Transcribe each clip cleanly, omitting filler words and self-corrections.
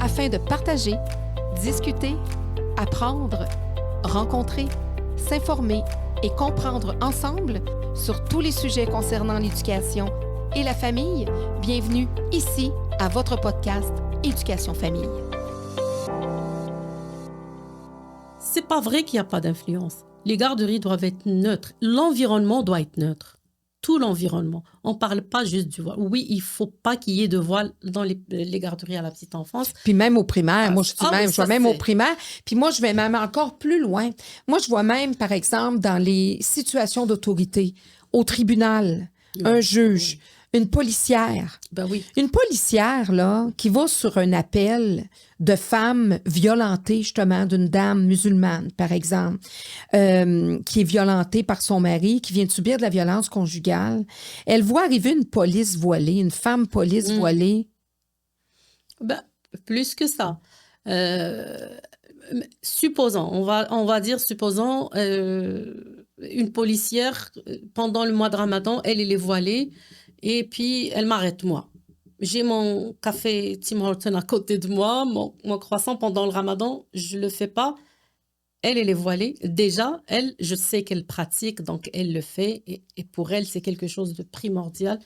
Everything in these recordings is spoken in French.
afin de partager, discuter, apprendre, rencontrer, s'informer et comprendre ensemble sur tous les sujets concernant l'éducation et la famille. Bienvenue ici à votre podcast Éducation Famille. C'est pas vrai qu'il n'y a pas d'influence. Les garderies doivent être neutres. L'environnement doit être neutre. Tout l'environnement. On ne parle pas juste du voile. Oui, il ne faut pas qu'il y ait de voile dans les garderies à la petite enfance. Puis même au primaire, moi je dis même, je vois même au c'est... primaire, puis moi je vais même encore plus loin. Moi je vois même, par exemple, dans les situations d'autorité, au tribunal, un juge, une policière. Ben oui. Une policière, là, qui va sur un appel de femmes violentées, justement, d'une dame musulmane, par exemple, qui est violentée par son mari, qui vient de subir de la violence conjugale. Elle voit arriver une police voilée, une femme police voilée. Ben, plus que ça. Supposons, on va dire, supposons, une policière, pendant le mois de Ramadan, elle est voilée, et puis elle m'arrête, moi. J'ai mon café Tim Hortons à côté de moi, mon croissant pendant le Ramadan, je ne le fais pas. Elle est voilée. Déjà, elle, je sais qu'elle pratique, donc elle le fait, et pour elle, c'est quelque chose de primordial.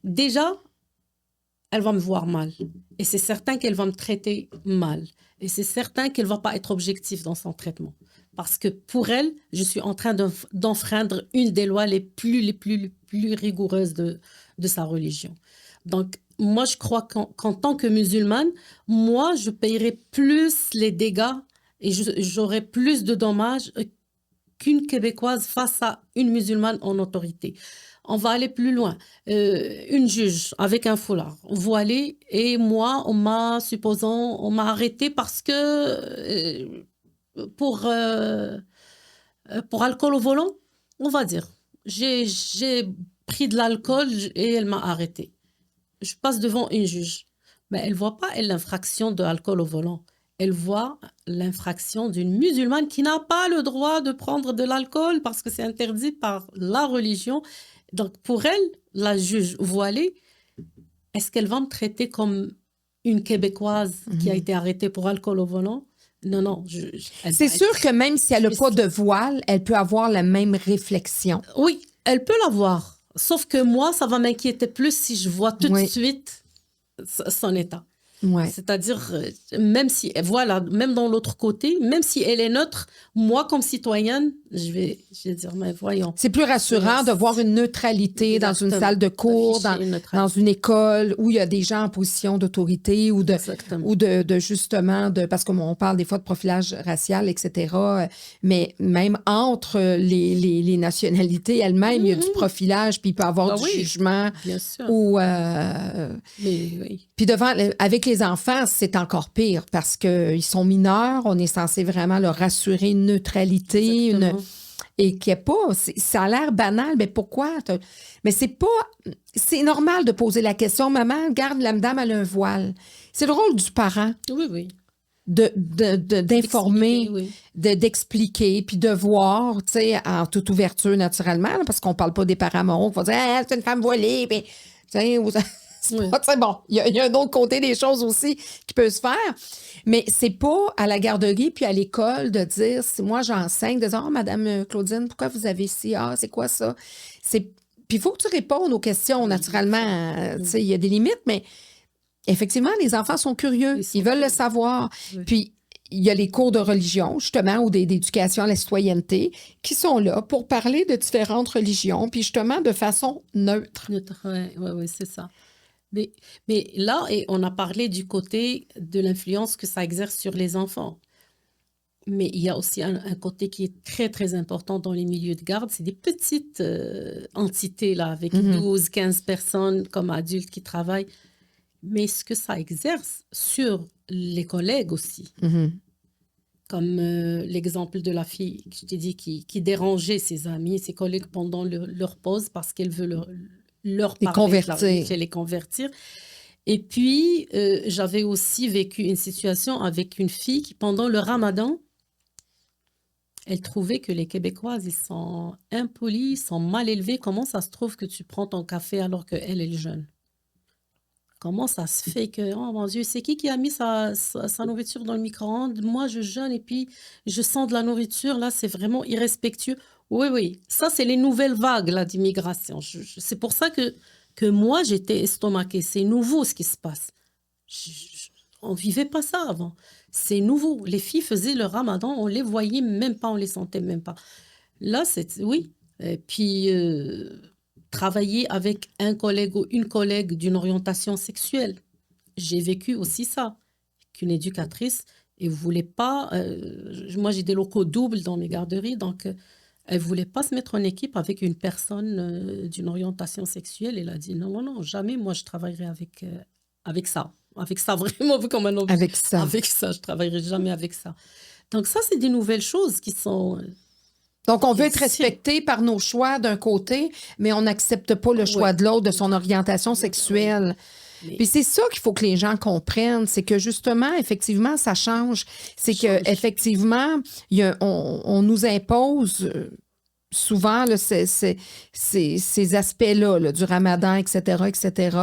Déjà, elle va me voir mal. Et c'est certain qu'elle va me traiter mal. Et c'est certain qu'elle ne va pas être objective dans son traitement. Parce que pour elle, je suis en train d'enfreindre une des lois les plus rigoureuses de sa religion. Donc, moi, je crois qu'en tant que musulmane, moi, je payerai plus les dégâts et j'aurai plus de dommages qu'une Québécoise face à une musulmane en autorité. On va aller plus loin. Une juge avec un foulard voilé, et moi, on m'a arrêté parce que pour alcool au volant, on va dire. J'ai pris de l'alcool et elle m'a arrêté. Je passe devant une juge. Mais elle ne voit pas, l'infraction de alcool au volant. Elle voit l'infraction d'une musulmane qui n'a pas le droit de prendre de l'alcool parce que c'est interdit par la religion. Donc, pour elle, la juge voilée, est-ce qu'elle va me traiter comme une Québécoise qui a été arrêtée pour alcool au volant? Non. C'est sûr que même si elle n'a pas de voile, elle peut avoir la même réflexion. Oui, elle peut l'avoir. Sauf que moi, ça va m'inquiéter plus si je vois tout de suite son état. Ouais. C'est-à-dire, même dans l'autre côté, même si elle est neutre, moi, comme citoyenne, je vais dire, mais voyons. C'est plus rassurant de voir une neutralité dans une salle de cours, dans une école où il y a des gens en position d'autorité ou de justement, parce qu'on parle des fois de profilage racial, etc. Mais même entre les nationalités elles-mêmes, il y a du profilage, puis il peut y avoir du jugement. Bien sûr. Ou, oui. Puis avec les enfants, c'est encore pire parce qu'ils sont mineurs. On est censé vraiment leur assurer une neutralité, et qu'il n'y a pas... Ça a l'air banal, mais pourquoi? Mais c'est pas... C'est normal de poser la question. Maman, regarde, la madame, elle a un voile. C'est le rôle du parent. Oui. D'informer, d'expliquer, puis de voir, tu sais, en toute ouverture, naturellement, parce qu'on ne parle pas des parents moraux qui vont dire « c'est une femme voilée », puis... C'est bon, il y a un autre côté des choses aussi qui peut se faire, mais c'est pas à la garderie puis à l'école de dire, si moi j'enseigne, de dire « Madame Claudine, pourquoi vous avez ci? Ah, c'est quoi ça? » Puis il faut que tu répondes aux questions, naturellement. Tu sais, il y a des limites, mais effectivement, les enfants sont curieux. Ils veulent le savoir. Oui. Puis, il y a les cours de religion, justement, ou d'éducation à la citoyenneté, qui sont là pour parler de différentes religions, puis justement de façon neutre. Oui, c'est ça. Mais là, on a parlé du côté de l'influence que ça exerce sur les enfants. Mais il y a aussi un côté qui est très, très important dans les milieux de garde. C'est des petites entités, là, avec 12, 15 personnes comme adultes qui travaillent. Mais ce que ça exerce sur les collègues aussi. Comme l'exemple de la fille que je t'ai dit qui dérangeait ses amis, ses collègues pendant leur pause parce qu'elle veut leur parler, les convertir. Et puis, j'avais aussi vécu une situation avec une fille qui, pendant le Ramadan, elle trouvait que les Québécoises, ils sont impolis, ils sont mal élevés. Comment ça se trouve que tu prends ton café alors qu'elle est jeune? Comment ça se fait que, oh mon Dieu, c'est qui a mis sa nourriture dans le micro-ondes? Moi, je jeûne et puis je sens de la nourriture, là, c'est vraiment irrespectueux. Oui, oui, ça, c'est les nouvelles vagues là, d'immigration. C'est pour ça que moi, j'étais estomaquée. C'est nouveau ce qui se passe. On ne vivait pas ça avant. C'est nouveau. Les filles faisaient le ramadan, on les voyait même pas, on les sentait même pas. Là, oui. Et puis, travailler avec un collègue ou une collègue d'une orientation sexuelle. J'ai vécu aussi ça, qu'une éducatrice, et voulait pas, moi j'ai des locaux doubles dans mes garderies, donc elle voulait pas se mettre en équipe avec une personne d'une orientation sexuelle. Elle a dit non, non, non, jamais moi je travaillerai avec ça. Avec ça, vraiment comme un objet. Avec ça. Avec ça, je travaillerai jamais avec ça. Donc ça, c'est des nouvelles choses qui sont... Donc, on veut être respecté par nos choix d'un côté, mais on n'accepte pas le choix de l'autre, de son orientation sexuelle. Puis c'est ça qu'il faut que les gens comprennent, c'est que justement, effectivement, ça change. C'est que effectivement, on nous impose souvent là, ces aspects-là là, du ramadan, etc., etc.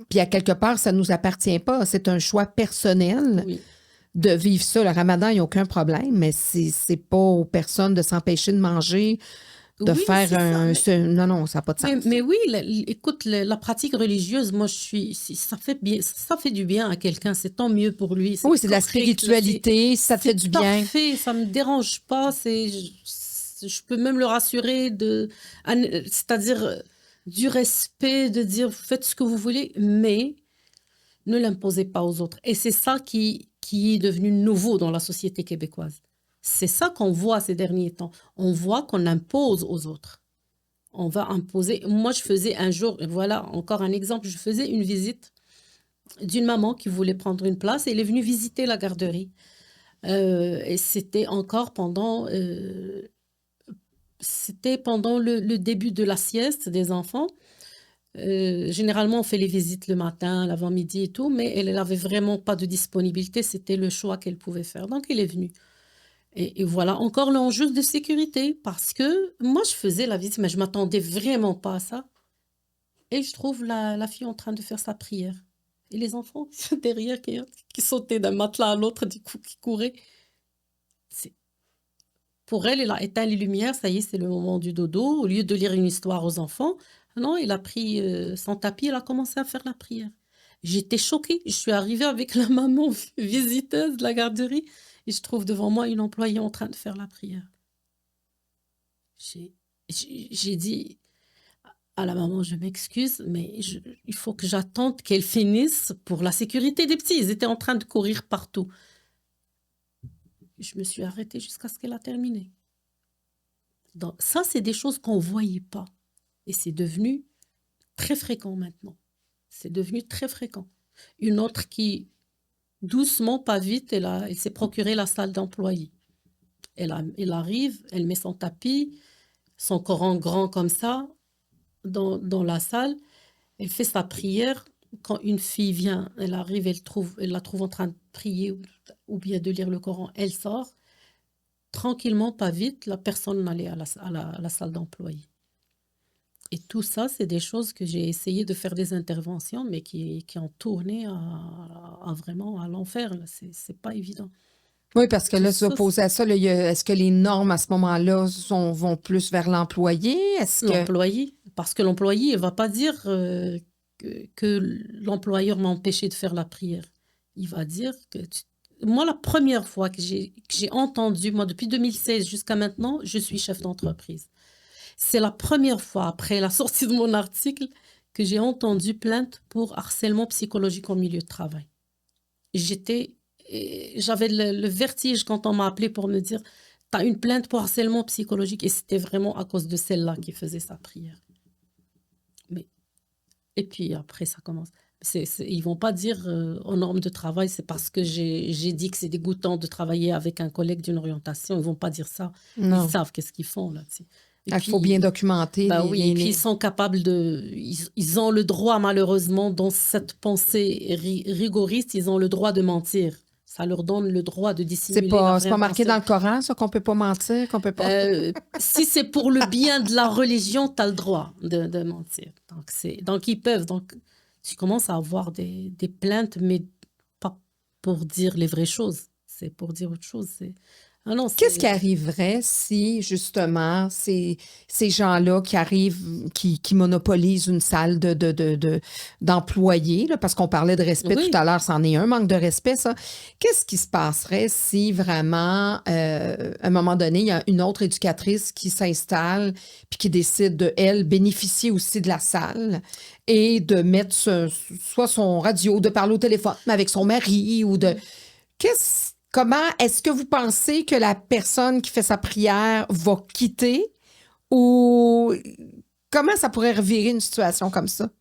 Puis à quelque part, ça ne nous appartient pas. C'est un choix personnel. Oui. De vivre ça. Le ramadan, il n'y a aucun problème, mais c'est pas aux personnes de s'empêcher de manger, de faire non, non, ça n'a pas de sens. Mais oui, écoute, la pratique religieuse, moi, ça fait du bien à quelqu'un, c'est tant mieux pour lui. Oui, c'est de la spiritualité, ça te fait du bien. Parfait, ça me dérange pas, je peux même le rassurer, c'est-à-dire du respect, de dire faites ce que vous voulez, mais ne l'imposez pas aux autres. Et c'est ça qui est devenu nouveau dans la société québécoise. C'est ça qu'on voit ces derniers temps. On voit qu'on impose aux autres. On va imposer. Moi, je faisais un jour, voilà encore un exemple, je faisais une visite d'une maman qui voulait prendre une place et elle est venue visiter la garderie. Et c'était encore pendant le début de la sieste des enfants. Généralement, on fait les visites le matin, l'avant-midi et tout, mais elle n'avait vraiment pas de disponibilité. C'était le choix qu'elle pouvait faire. Donc, elle est venue. Et voilà encore l'enjeu de sécurité, parce que moi, je faisais la visite, mais je ne m'attendais vraiment pas à ça. Et je trouve la fille en train de faire sa prière. Et les enfants derrière qui sautaient d'un matelas à l'autre, du coup, qui couraient. Pour elle, elle a éteint les lumières, ça y est, c'est le moment du dodo. Au lieu de lire une histoire aux enfants, non, elle a pris son tapis, elle a commencé à faire la prière. J'étais choquée. Je suis arrivée avec la maman visiteuse de la garderie et je trouve devant moi une employée en train de faire la prière. J'ai dit à la maman, je m'excuse, mais il faut que j'attende qu'elle finisse pour la sécurité des petits. Ils étaient en train de courir partout. Je me suis arrêtée jusqu'à ce qu'elle a terminé. Donc, ça, c'est des choses qu'on ne voyait pas. Et c'est devenu très fréquent maintenant. C'est devenu très fréquent. Une autre qui, doucement, pas vite, elle s'est procuré la salle d'employé. Elle arrive, elle met son tapis, son Coran grand comme ça, dans la salle. Elle fait sa prière. Quand une fille vient, elle arrive, elle la trouve en train de prier ou bien de lire le Coran. Elle sort. Tranquillement, pas vite, la personne allait à la salle d'employé. Et tout ça, c'est des choses que j'ai essayé de faire des interventions, mais qui ont tourné vraiment à l'enfer. C'est pas évident. Oui, parce que là, s'opposer à ça, est-ce que les normes à ce moment-là vont plus vers l'employé? L'employé, parce que l'employé ne va pas dire que l'employeur m'a empêché de faire la prière. Il va dire que... Moi, la première fois que j'ai entendu, moi, depuis 2016 jusqu'à maintenant, je suis chef d'entreprise. C'est la première fois, après la sortie de mon article, que j'ai entendu plainte pour harcèlement psychologique au milieu de travail. J'avais le vertige quand on m'a appelé pour me dire « Tu as une plainte pour harcèlement psychologique » et c'était vraiment à cause de celle-là qui faisait sa prière. Et puis après, ça commence. Ils ne vont pas dire aux normes de travail, c'est parce que j'ai dit que c'est dégoûtant de travailler avec un collègue d'une orientation. Ils ne vont pas dire ça. Non. Ils savent qu'est-ce qu'ils font là. Il faut bien documenter. Et puis ils sont capables ils ont le droit, malheureusement, dans cette pensée rigoriste, ils ont le droit de mentir. Ça leur donne le droit de C'est dissimuler la pas, vraie c'est pas marqué dans intention. le Coran, ça, qu'on peut pas mentir, qu'on peut pas. Si c'est pour le bien de la religion, tu as le droit de mentir. Donc, ils peuvent. Donc, tu commences à avoir des plaintes, mais pas pour dire les vraies choses. C'est pour dire autre chose. Ah non, Qu'est-ce qui arriverait si, justement, ces gens-là qui arrivent, qui monopolisent une salle d'employés, là, parce qu'on parlait de respect Oui. tout à l'heure, c'en est un manque de respect, ça. Qu'est-ce qui se passerait si vraiment, à un moment donné, il y a une autre éducatrice qui s'installe puis qui décide de, elle, bénéficier aussi de la salle et de mettre soit son radio, de parler au téléphone avec son mari ou de... Comment est-ce que vous pensez que la personne qui fait sa prière va quitter ou comment ça pourrait revirer une situation comme ça?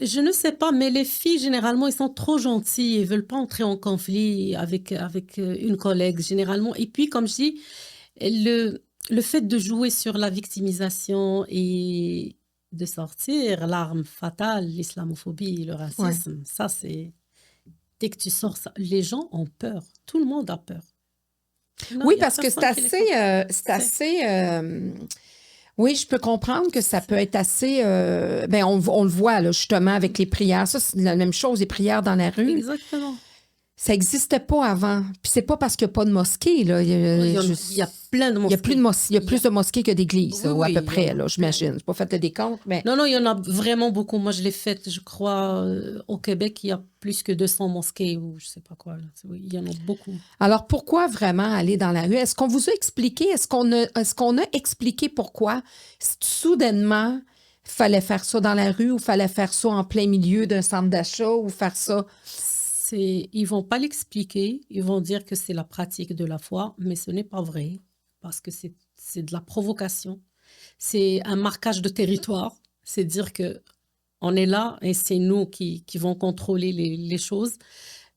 Je ne sais pas, mais les filles, généralement, ils sont trop gentilles. Ils ne veulent pas entrer en conflit avec une collègue, généralement. Et puis, comme je dis, le fait de jouer sur la victimisation et de sortir l'arme fatale, l'islamophobie, le Ouais. racisme, ça, c'est... Dès que tu sors ça, les gens ont peur. Tout le monde a peur. Non, Oui, il y a parce que c'est personne qui les comprend. assez, oui, je peux comprendre que ça peut être assez, ben on le voit là, justement avec les prières. Ça, c'est la même chose, les prières dans la rue. Exactement. Ça n'existait pas avant. Puis c'est pas parce qu'il n'y a pas de mosquée, là. Il y a plein de Il y a plus de mosquées. il y a plus de mosquées que d'églises, Oui, ou à oui, peu il y en près, a là, plein. j'imagine. Je n'ai pas fait le décompte, mais Non, non, il y en a vraiment beaucoup. Moi, je l'ai fait, je crois, au Québec, il y a plus que 200 mosquées ou je sais pas quoi, là. Oui, il y en a beaucoup. alors pourquoi vraiment aller dans la rue? Est-ce qu'on vous a expliqué, est-ce qu'on a expliqué pourquoi soudainement fallait faire ça dans la rue ou fallait faire ça en plein milieu d'un centre d'achat ou faire ça? Ils vont pas l'expliquer, ils vont dire que c'est la pratique de la foi, mais ce n'est pas vrai, parce que c'est de la provocation. C'est un marquage de territoire. C'est dire que on est là et c'est nous qui vont contrôler les choses.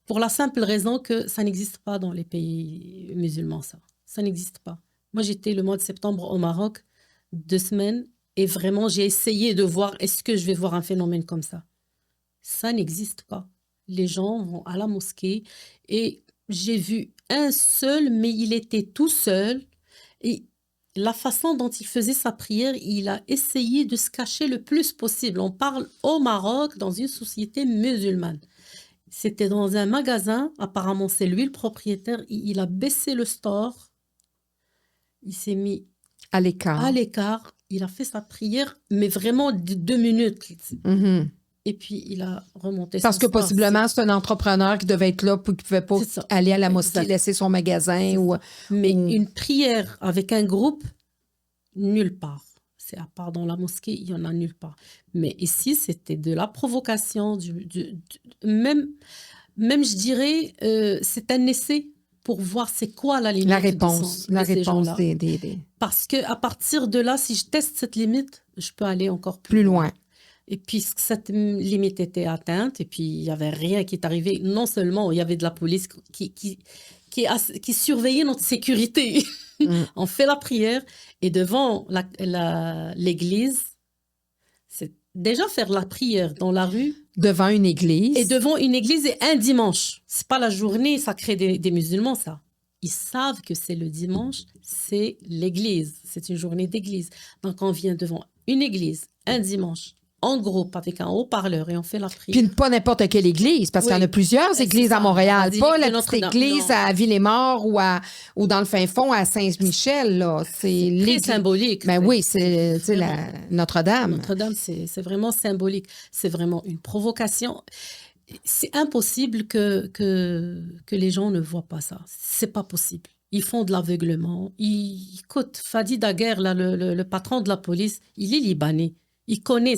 Pour la simple raison que ça n'existe pas dans les pays musulmans, ça. Ça n'existe pas. Moi, j'étais le mois de septembre au Maroc, 2 semaines, et vraiment, j'ai essayé de voir est-ce que je vais voir un phénomène comme ça. Ça n'existe pas. Les gens vont à la mosquée et j'ai vu un seul, mais il était tout seul. Et la façon dont il faisait sa prière, il a essayé de se cacher le plus possible. On parle au Maroc, dans une société musulmane. C'était dans un magasin, apparemment c'est lui le propriétaire, il a baissé le store, il s'est mis À à l'écart. l'écart, il a fait sa prière, mais vraiment de 2 minutes. Mhm. Et puis il a remonté Parce son que store. possiblement, c'est un entrepreneur qui devait être là pour qui ne pouvait pas C'est ça. aller à la mosquée, Exact. laisser son magasin C'est ou... ça. Mais ou- une prière avec un groupe, nulle part. C'est à part dans la mosquée, il y en a nulle part. Mais ici, c'était de la provocation, même je dirais, c'est un essai pour voir c'est quoi la limite La réponse de ces gens-là. des... Parce qu'à partir de là, si je teste cette limite, je peux aller encore Plus loin. Et puisque cette limite était atteinte, et puis il n'y avait rien qui est arrivé, non seulement il y avait de la police qui surveillait notre sécurité. Mm. On fait la prière, et devant l'église, c'est déjà faire la prière dans la rue, Devant une église. et devant une église, et un dimanche. C'est pas la journée sacrée des musulmans, ça. Ils savent que c'est le dimanche, c'est l'église. C'est une journée d'église. Donc, on vient devant une église, un dimanche, en groupe, avec un haut-parleur, et on fait la prière. Puis pas n'importe quelle église, parce qu'il y en a Oui. plusieurs C'est églises ça, à Montréal. basilique Pas de la petite Notre-Dame, église non. à Ville-et-Mort ou dans le fin fond à Saint-Michel. Là. C'est Très l'église. symbolique. Ben oui, c'est tu sais, Vraiment. Notre-Dame. Notre-Dame, c'est vraiment symbolique. C'est vraiment une provocation. C'est impossible que les gens ne voient pas ça. C'est pas possible. Ils font de l'aveuglement. Écoute, Fadi Daguerre, là, le patron de la police, il est libanais. Il connaît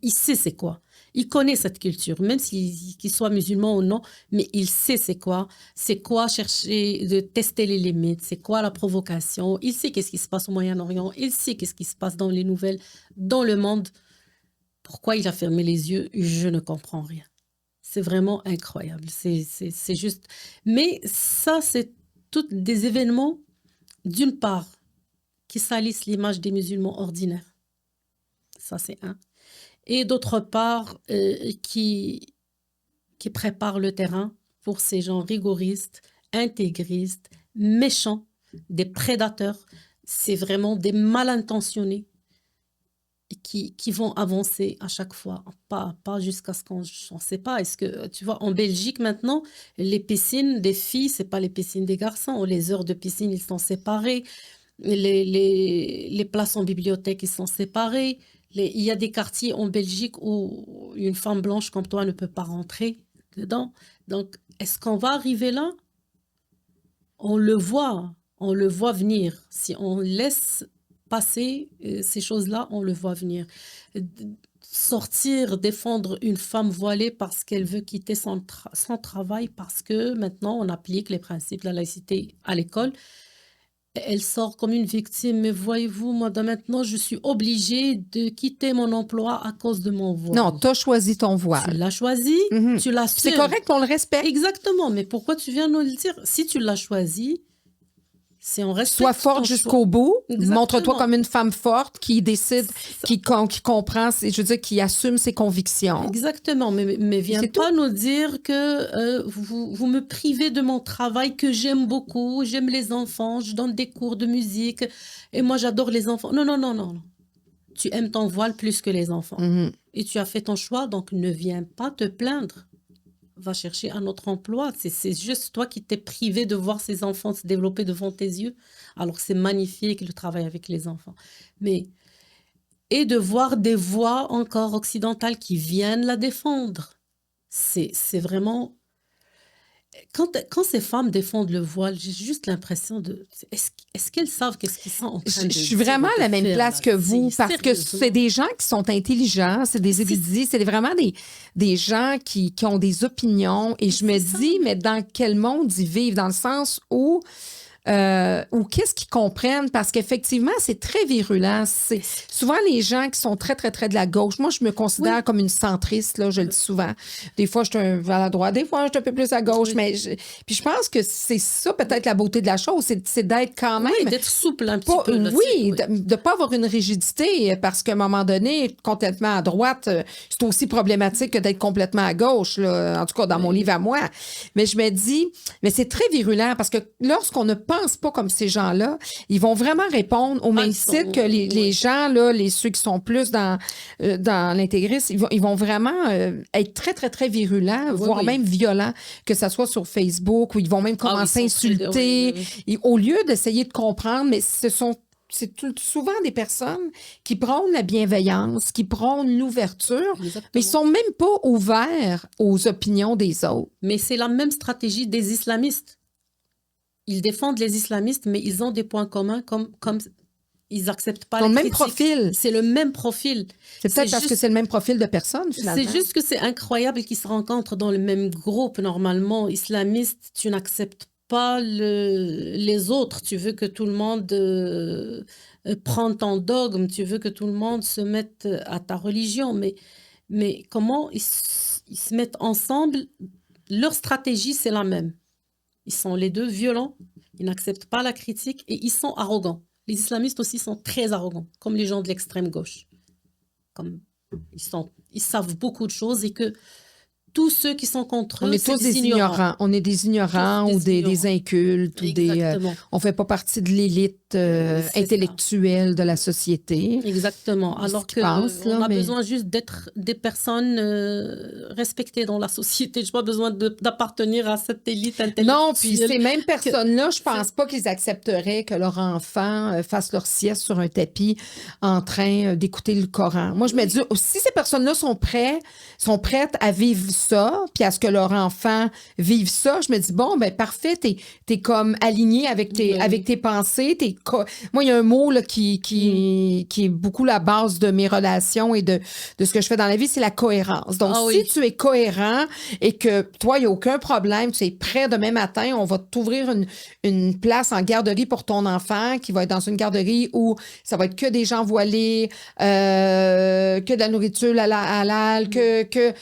il sait c'est quoi. Il connaît cette culture, même qu'il soit musulman ou non, mais il sait c'est quoi. C'est quoi chercher, de tester les limites. C'est quoi la provocation. Il sait qu'est-ce qui se passe au Moyen-Orient. Il sait qu'est-ce qui se passe dans les nouvelles, dans le monde. Pourquoi il a fermé les yeux, je ne comprends rien. C'est vraiment incroyable. C'est juste. Mais ça, c'est tous des événements, d'une part, qui salissent l'image des musulmans ordinaires. Ça, c'est un. Et d'autre part, qui préparent le terrain pour ces gens rigoristes, intégristes, méchants, des prédateurs. C'est vraiment des mal intentionnés qui vont avancer à chaque fois, pas jusqu'à ce qu'on ne sait pas. Est-ce que, tu vois, en Belgique maintenant, les piscines des filles, c'est pas les piscines des garçons. Les heures de piscine, ils sont séparés. Les places en bibliothèque, ils sont séparés. Il y a des quartiers en Belgique où une femme blanche comme toi ne peut pas rentrer dedans. Donc, est-ce qu'on va arriver là? On le voit venir. Si on laisse passer ces choses-là, on le voit venir. Sortir, défendre une femme voilée parce qu'elle veut quitter son travail, parce que maintenant on applique les principes de la laïcité à l'école. Elle sort comme une victime. Mais voyez-vous, moi, maintenant, je suis obligée de quitter mon emploi à cause de mon voile. Non, tu as choisi ton Tu voile. l'as choisi, tu l'assumes. C'est correct qu'on le respecte. Exactement, mais pourquoi tu viens nous le dire? Si tu l'as choisi, c'est on respecte Sois forte ton jusqu'au choix. bout. Exactement. Montre-toi comme une femme forte qui décide, C'est ça. qui comprend, je veux dire, qui assume ses convictions. Exactement, mais viens C'est pas nous dire que vous me privez de mon travail que j'aime beaucoup, j'aime les enfants, je donne des cours de musique et moi j'adore les enfants. Non, non, non, non, non. Tu aimes ton voile plus que les enfants Mhm. et tu as fait ton choix, donc ne viens pas te plaindre. Va chercher un autre emploi. C'est juste toi qui t'es privé de voir ces enfants se développer devant tes yeux, alors que c'est magnifique le travail avec les enfants. Et de voir des voix encore occidentales qui viennent la défendre. C'est vraiment... Quand ces femmes défendent le voile, j'ai juste l'impression de... Est-ce qu'elles savent qu'est-ce qu'ils sont en train de Je suis dire vraiment ou à de la même faire, place là? que vous parce que Sérieusement. c'est des gens qui sont intelligents, c'est des érudits, c'est vraiment des gens qui ont des opinions et je me C'est ça. dis, mais dans quel monde ils vivent? Dans le sens où qu'est-ce qu'ils comprennent? Parce qu'effectivement, c'est très virulent. C'est souvent les gens qui sont très, très, très de la gauche. Moi, je me considère Oui. comme une centriste, là, je le dis souvent. Des fois, je suis un peu à la droite, des fois, je suis un peu plus à gauche. Oui. Mais puis je pense que c'est ça, peut-être, la beauté de la chose, c'est d'être quand même... Oui, d'être souple un petit Pas- peu là-dessus. oui, de ne pas avoir une rigidité, parce qu'à un moment donné, être complètement à droite, c'est aussi problématique que d'être complètement à gauche, là, en tout cas dans mon livre à moi. Mais je me dis, mais c'est très virulent parce que lorsqu'on ne pense pas comme ces gens-là, ils vont vraiment répondre au même ils sont- titre que les oui. gens, là, ceux qui sont plus dans l'intégrisme, ils vont vraiment être très, très, très virulents, voire oui. même violents, que ce soit sur Facebook, où ils vont même commencer à ils sont très- insulter. oui. Et au lieu d'essayer de comprendre, mais c'est souvent des personnes qui prônent la bienveillance, qui prônent l'ouverture, Exactement. mais ils sont même pas ouverts aux opinions des autres. Mais c'est la même stratégie des islamistes. Ils défendent les islamistes, mais ils ont des points communs comme ils n'acceptent pas Ils ont les le même critiques. profil. C'est le même profil. C'est peut-être parce juste- que c'est le même profil de personne, finalement. C'est juste que c'est incroyable qu'ils se rencontrent dans le même groupe. Normalement, islamiste, tu n'acceptes pas les autres. Tu veux que tout le monde prenne ton dogme. Tu veux que tout le monde se mette à ta religion. Mais comment ils se mettent ensemble? Leur stratégie, c'est la même. Ils sont les deux violents. Ils n'acceptent pas la critique et ils sont arrogants. Les islamistes aussi sont très arrogants, comme les gens de l'extrême gauche. Comme ils savent beaucoup de choses et que tous ceux qui sont contre eux, On est c'est tous des ignorants. On est des ignorants Tous ou des des ignorants. incultes ou Exactement. on fait pas partie de l'élite C'est ça. intellectuelle de la société. Exactement. C'est ce Alors qu'ils que pensent, là, on a mais- besoin juste d'être des personnes respectées dans la société. Je n'ai pas besoin d'appartenir à cette élite intellectuelle. Non, puis ces mêmes personnes-là, je pense pas qu'ils accepteraient que leur enfant fasse leur sieste sur un tapis en train d'écouter le Coran. Moi, je me dis, si ces personnes-là sont prêtes à vivre ça, puis à ce que leur enfant vive ça, je me dis, bon, ben parfait, t'es comme aligné avec Oui. tes pensées. Moi, il y a un mot là, qui est beaucoup la base de mes relations et de ce que je fais dans la vie, c'est la cohérence. Donc, Ah si oui. tu es cohérent et que toi, il n'y a aucun problème, tu es prêt demain matin, on va t'ouvrir une place en garderie pour ton enfant qui va être dans une garderie où ça va être que des gens voilés, que de la nourriture halal, que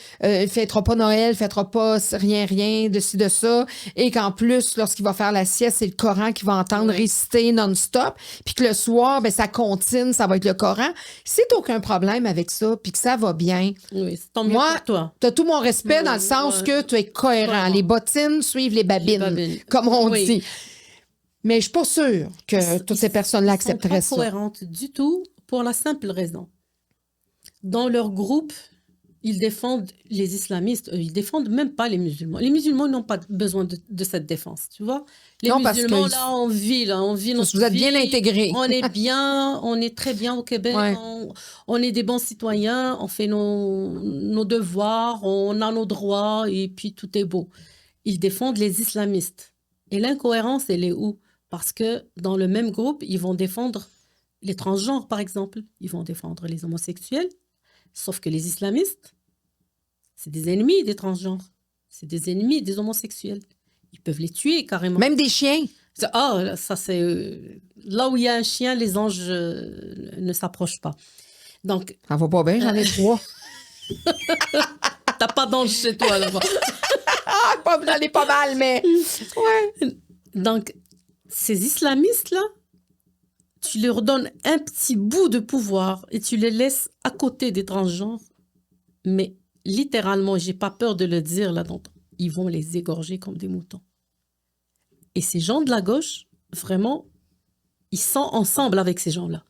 fêtera pas Noël, fêtera pas rien de ci, de ça, et qu'en plus, lorsqu'il va faire la sieste, c'est le Coran qu'il va entendre réciter non-stop, puis que le soir, ben, ça continue, ça va être le Coran. Si t'as aucun problème avec ça, puis que ça va bien, Oui, c'est tant mieux Moi, pour toi. t'as tout mon respect dans le sens que tu es cohérent. Les bottines suivent les babines, comme on dit. Mais je suis pas sûre que toutes ces personnes-là accepteraient ça. Ils sont pas cohérentes du tout pour la simple raison. Dans leur groupe, ils défendent les islamistes. Ils défendent même pas les musulmans. Les musulmans n'ont pas besoin de cette défense, tu vois. Les musulmans, là, on vit notre vous êtes vie. bien intégrés. On est bien, on est très bien au Québec. Ouais. On est des bons citoyens. On fait nos devoirs. On a nos droits et puis tout est beau. Ils défendent les islamistes. Et l'incohérence, elle est où? Parce que dans le même groupe, ils vont défendre les transgenres, par exemple. Ils vont défendre les homosexuels. Sauf que les islamistes, c'est des ennemis des transgenres. C'est des ennemis des homosexuels. Ils peuvent les tuer carrément. Même des chiens. Ça c'est... Là où il y a un chien, les anges ne s'approchent pas. Donc... Ça va pas bien, j'en ai 3. T'as pas d'ange chez toi, là-bas. J'en ai pas mal, mais... Ouais. Donc, ces islamistes-là, tu leur donnes un petit bout de pouvoir et tu les laisses à côté des transgenres. Mais littéralement, j'ai pas peur de le dire là, donc ils vont les égorger comme des moutons. Et ces gens de la gauche, vraiment, ils sont ensemble avec ces gens-là.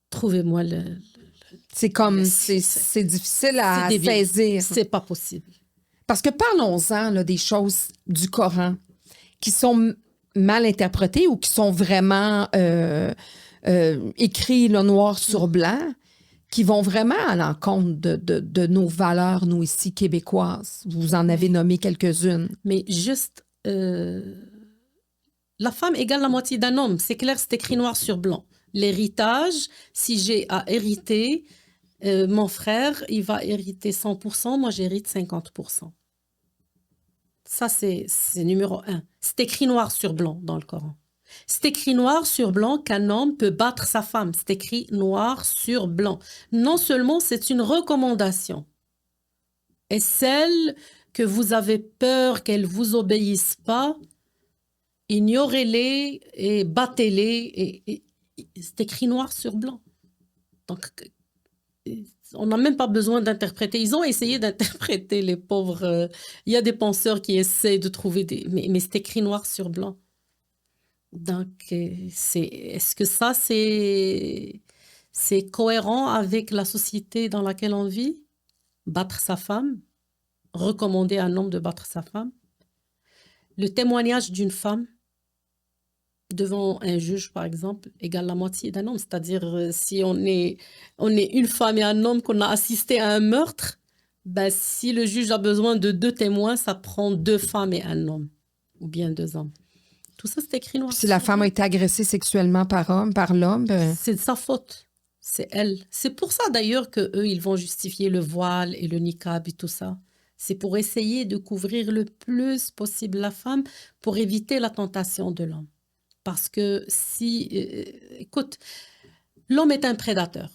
Trouvez-moi c'est comme, c'est difficile à saisir. C'est pas possible. Parce que parlons-en là, des choses du Coran qui sont mal interprétées ou qui sont vraiment écrits là, noir sur blanc, qui vont vraiment à l'encontre de nos valeurs, nous ici, québécoises. Vous en avez nommé quelques-unes. Mais juste, la femme égale la moitié d'un homme. C'est clair, c'est écrit noir sur blanc. L'héritage, si j'ai à hériter, mon frère, il va hériter 100%, moi j'hérite 50%. Ça, c'est numéro 1. C'est écrit noir sur blanc dans le Coran. C'est écrit noir sur blanc qu'un homme peut battre sa femme. C'est écrit noir sur blanc. Non seulement c'est une recommandation. Et celles que vous avez peur qu'elles ne vous obéissent pas, ignorez-les et battez-les. Et c'est écrit noir sur blanc. Donc, on n'a même pas besoin d'interpréter. Ils ont essayé d'interpréter, les pauvres. Il y a des penseurs qui essaient de trouver des... Mais c'est écrit noir sur blanc. Donc, est-ce que ça, c'est cohérent avec la société dans laquelle on vit? Battre sa femme? Recommander à un homme de battre sa femme? Le témoignage d'une femme devant un juge, par exemple, égale la moitié d'un homme. C'est-à-dire, si on est une femme et un homme qu'on a assisté à un meurtre, ben, si le juge a besoin de 2 témoins, ça prend 2 femmes et un homme, ou bien 2 hommes. Tout ça, c'est écrit noir. Si la femme a été agressée sexuellement par l'homme, ben... c'est de sa faute. C'est elle. C'est pour ça, d'ailleurs, qu'eux, ils vont justifier le voile et le niqab et tout ça. C'est pour essayer de couvrir le plus possible la femme pour éviter la tentation de l'homme. Parce que écoute, l'homme est un prédateur.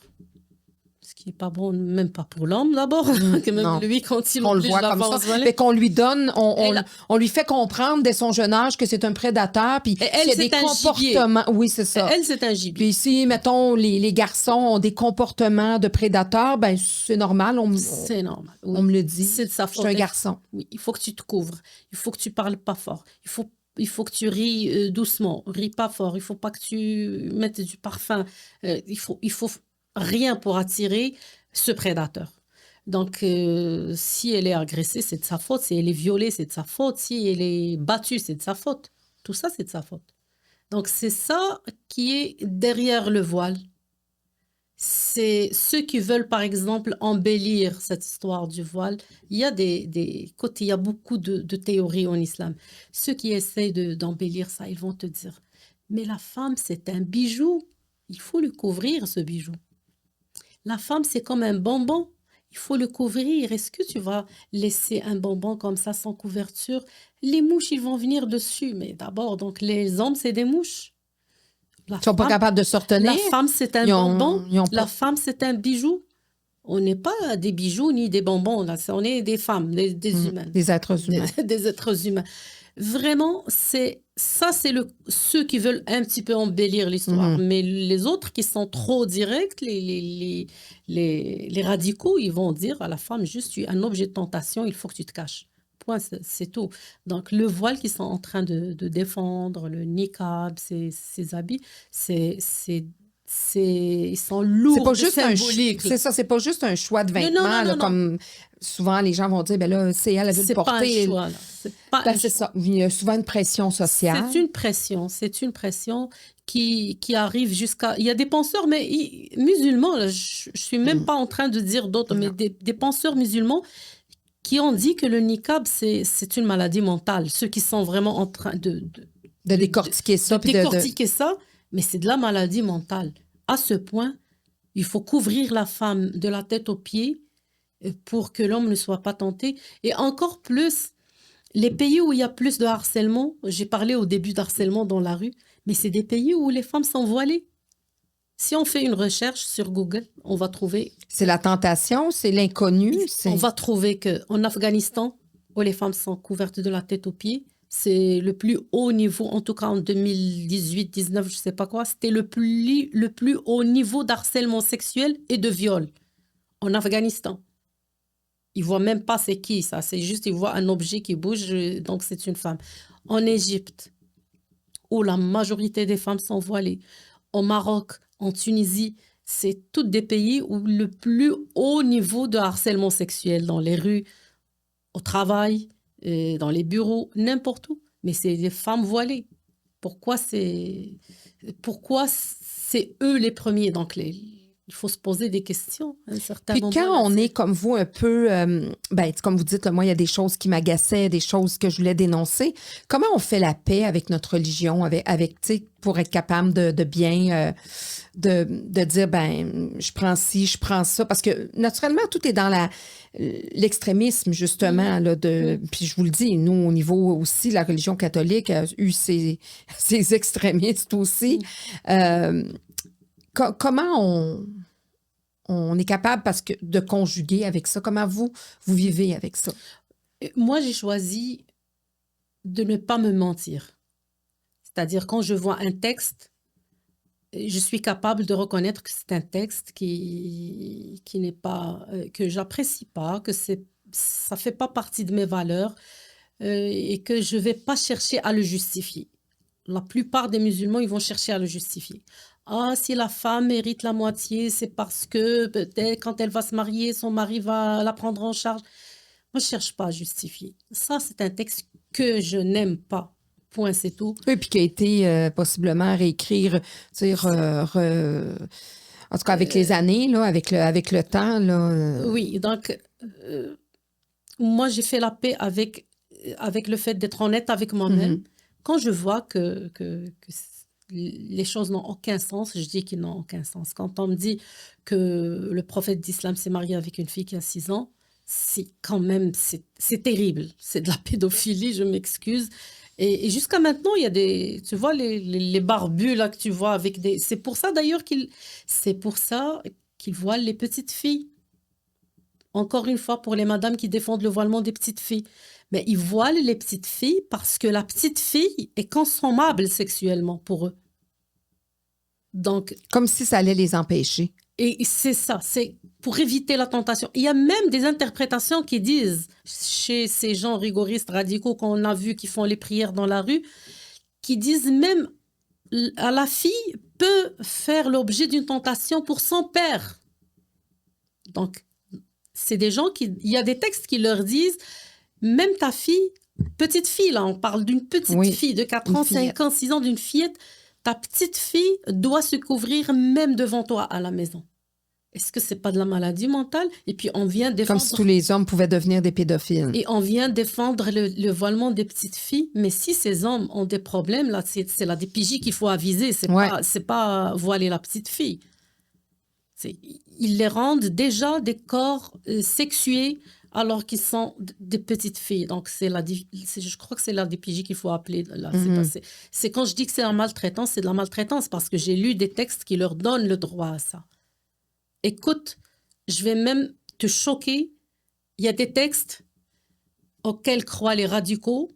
Ce qui n'est pas bon, même pas pour l'homme d'abord. Que même lui, quand il le voit comme ça. Mais qu'on lui donne, on lui fait comprendre dès son jeune âge que c'est un prédateur. Puis elle, y a des comportements. Oui, c'est ça. Elle, c'est un gibier. Puis si, mettons, les garçons ont des comportements de prédateurs, ben c'est normal. C'est normal. Oui. On me le dit. C'est de sa faute. Je suis un garçon. Oui, il faut que tu te couvres. Il faut que tu parles pas fort. Il faut que tu ris doucement, ris pas fort. Il faut pas que tu mettes du parfum. Il faut rien pour attirer ce prédateur. Donc, si elle est agressée, c'est de sa faute. Si elle est violée, c'est de sa faute. Si elle est battue, c'est de sa faute. Tout ça, c'est de sa faute. Donc, c'est ça qui est derrière le voile. C'est ceux qui veulent, par exemple, embellir cette histoire du voile. Il y a il y a beaucoup de théories en islam. Ceux qui essayent d'embellir ça, ils vont te dire, mais la femme, c'est un bijou. Il faut le couvrir, ce bijou. La femme, c'est comme un bonbon. Il faut le couvrir. Est-ce que tu vas laisser un bonbon comme ça, sans couverture? Les mouches, ils vont venir dessus. Mais d'abord, donc, les hommes, c'est des mouches. Ils ne sont pas capables de se retenir. La femme, c'est un bonbon. La femme, c'est un bijou. On n'est pas des bijoux ni des bonbons. Là. On est des femmes, des humains. Des êtres humains. Des êtres humains. Vraiment, c'est ceux qui veulent un petit peu embellir l'histoire. Mais les autres qui sont trop directs, les radicaux, ils vont dire à la femme, juste, tu es un objet de tentation, il faut que tu te caches. Point, c'est tout. Donc, le voile qu'ils sont en train de défendre, le niqab, ces habits, ils sont C'est lourds pas de juste symbolique. c'est ça, c'est pas juste un choix de Non, vêtements, non, non, là, non, non. comme souvent les gens vont dire, ben là, c'est elle veut le C'est pas un porter. choix, là. C'est pas Ben, un c'est choix. ça. Il y a souvent une pression sociale. C'est une pression qui arrive jusqu'à... Il y a des penseurs, mais musulmans, là, je suis même pas en train de dire d'autres, mais Non. des penseurs musulmans qui ont dit que le niqab, c'est une maladie mentale. Ceux qui sont vraiment en train De décortiquer ça. de décortiquer ça, mais c'est de la maladie mentale. À ce point, il faut couvrir la femme de la tête aux pieds pour que l'homme ne soit pas tenté. Et encore plus, les pays où il y a plus de harcèlement, j'ai parlé au début d'harcèlement dans la rue, mais c'est des pays où les femmes sont voilées. Si on fait une recherche sur Google, on va trouver... C'est la tentation, c'est l'inconnu. On va trouver qu'en Afghanistan, où les femmes sont couvertes de la tête aux pieds, c'est le plus haut niveau, en tout cas en 2018-19, je ne sais pas quoi, c'était le plus haut niveau d'harcèlement sexuel et de viol en Afghanistan. Ils ne voient même pas c'est qui ça, c'est juste ils voient un objet qui bouge, donc c'est une femme. En Égypte, où la majorité des femmes sont voilées, au Maroc, en Tunisie, c'est tous des pays où le plus haut niveau de harcèlement sexuel dans les rues, au travail, dans les bureaux, n'importe où. Mais c'est des femmes voilées. Pourquoi c'est eux les premiers? Donc, il faut se poser des questions à un certain Puis moment. quand on est comme vous un peu, ben, comme vous dites, là, moi, il y a des choses qui m'agaçaient, des choses que je voulais dénoncer. Comment on fait la paix avec notre religion, avec tu sais, pour être capable de bien, de dire, ben, je prends ci, je prends ça, parce que naturellement, tout est dans l'extrémisme, justement, là, puis je vous le dis, nous, au niveau aussi, la religion catholique a eu ses extrémistes aussi. Comment on est capable de conjuguer avec ça? Comment vous vivez avec ça? Moi, j'ai choisi de ne pas me mentir. C'est-à-dire, quand je vois un texte, je suis capable de reconnaître que c'est un texte qui n'est pas, que j'apprécie pas, que ça fait pas partie de mes valeurs et que je vais pas chercher à le justifier. La plupart des musulmans, ils vont chercher à le justifier. Ah, si la femme mérite la moitié, c'est parce que peut-être quand elle va se marier, son mari va la prendre en charge. Moi, je ne cherche pas à justifier. Ça, c'est un texte que je n'aime pas. Point, c'est tout. Oui, puis qui a été possiblement réécrire, tu sais, en tout cas avec les années, là, avec le temps. Là. Oui, donc, moi, j'ai fait la paix avec le fait d'être honnête avec moi-même. Quand je vois que les choses n'ont aucun sens, je dis qu'ils n'ont aucun sens. Quand on me dit que le prophète d'Islam s'est marié avec une fille qui a 6 ans, c'est quand même, c'est terrible. C'est de la pédophilie, je m'excuse. Et jusqu'à maintenant, il y a tu vois, les barbus là que tu vois avec des... C'est pour ça d'ailleurs qu'ils voilent les petites filles. Encore une fois, pour les madames qui défendent le voilement des petites filles. Mais ils voilent les petites filles parce que la petite fille est consommable sexuellement pour eux. Donc, comme si ça allait les empêcher. Et c'est ça, c'est pour éviter la tentation. Il y a même des interprétations qui disent, chez ces gens rigoristes radicaux qu'on a vus qui font les prières dans la rue, qui disent même à la fille peut faire l'objet d'une tentation pour son père. Donc, c'est des gens il y a des textes qui leur disent, même ta fille, petite fille, là, on parle d'une petite fille de 4 ans, 5 ans, 6 ans, d'une fillette, ta petite fille doit se couvrir même devant toi à la maison. Est-ce que c'est pas de la maladie mentale? Et puis on vient défendre... Comme si tous les hommes pouvaient devenir des pédophiles. Et on vient défendre le voilement des petites filles. Mais si ces hommes ont des problèmes, là, c'est la DPJ qu'il faut aviser. C'est pas voiler la petite fille. Ils les rendent déjà des corps sexués alors qu'ils sont des petites filles. Donc, je crois que c'est la DPJ qu'il faut appeler. Là. C'est quand je dis que c'est la maltraitance, c'est de la maltraitance parce que j'ai lu des textes qui leur donnent le droit à ça. Écoute, je vais même te choquer. Il y a des textes auxquels croient les radicaux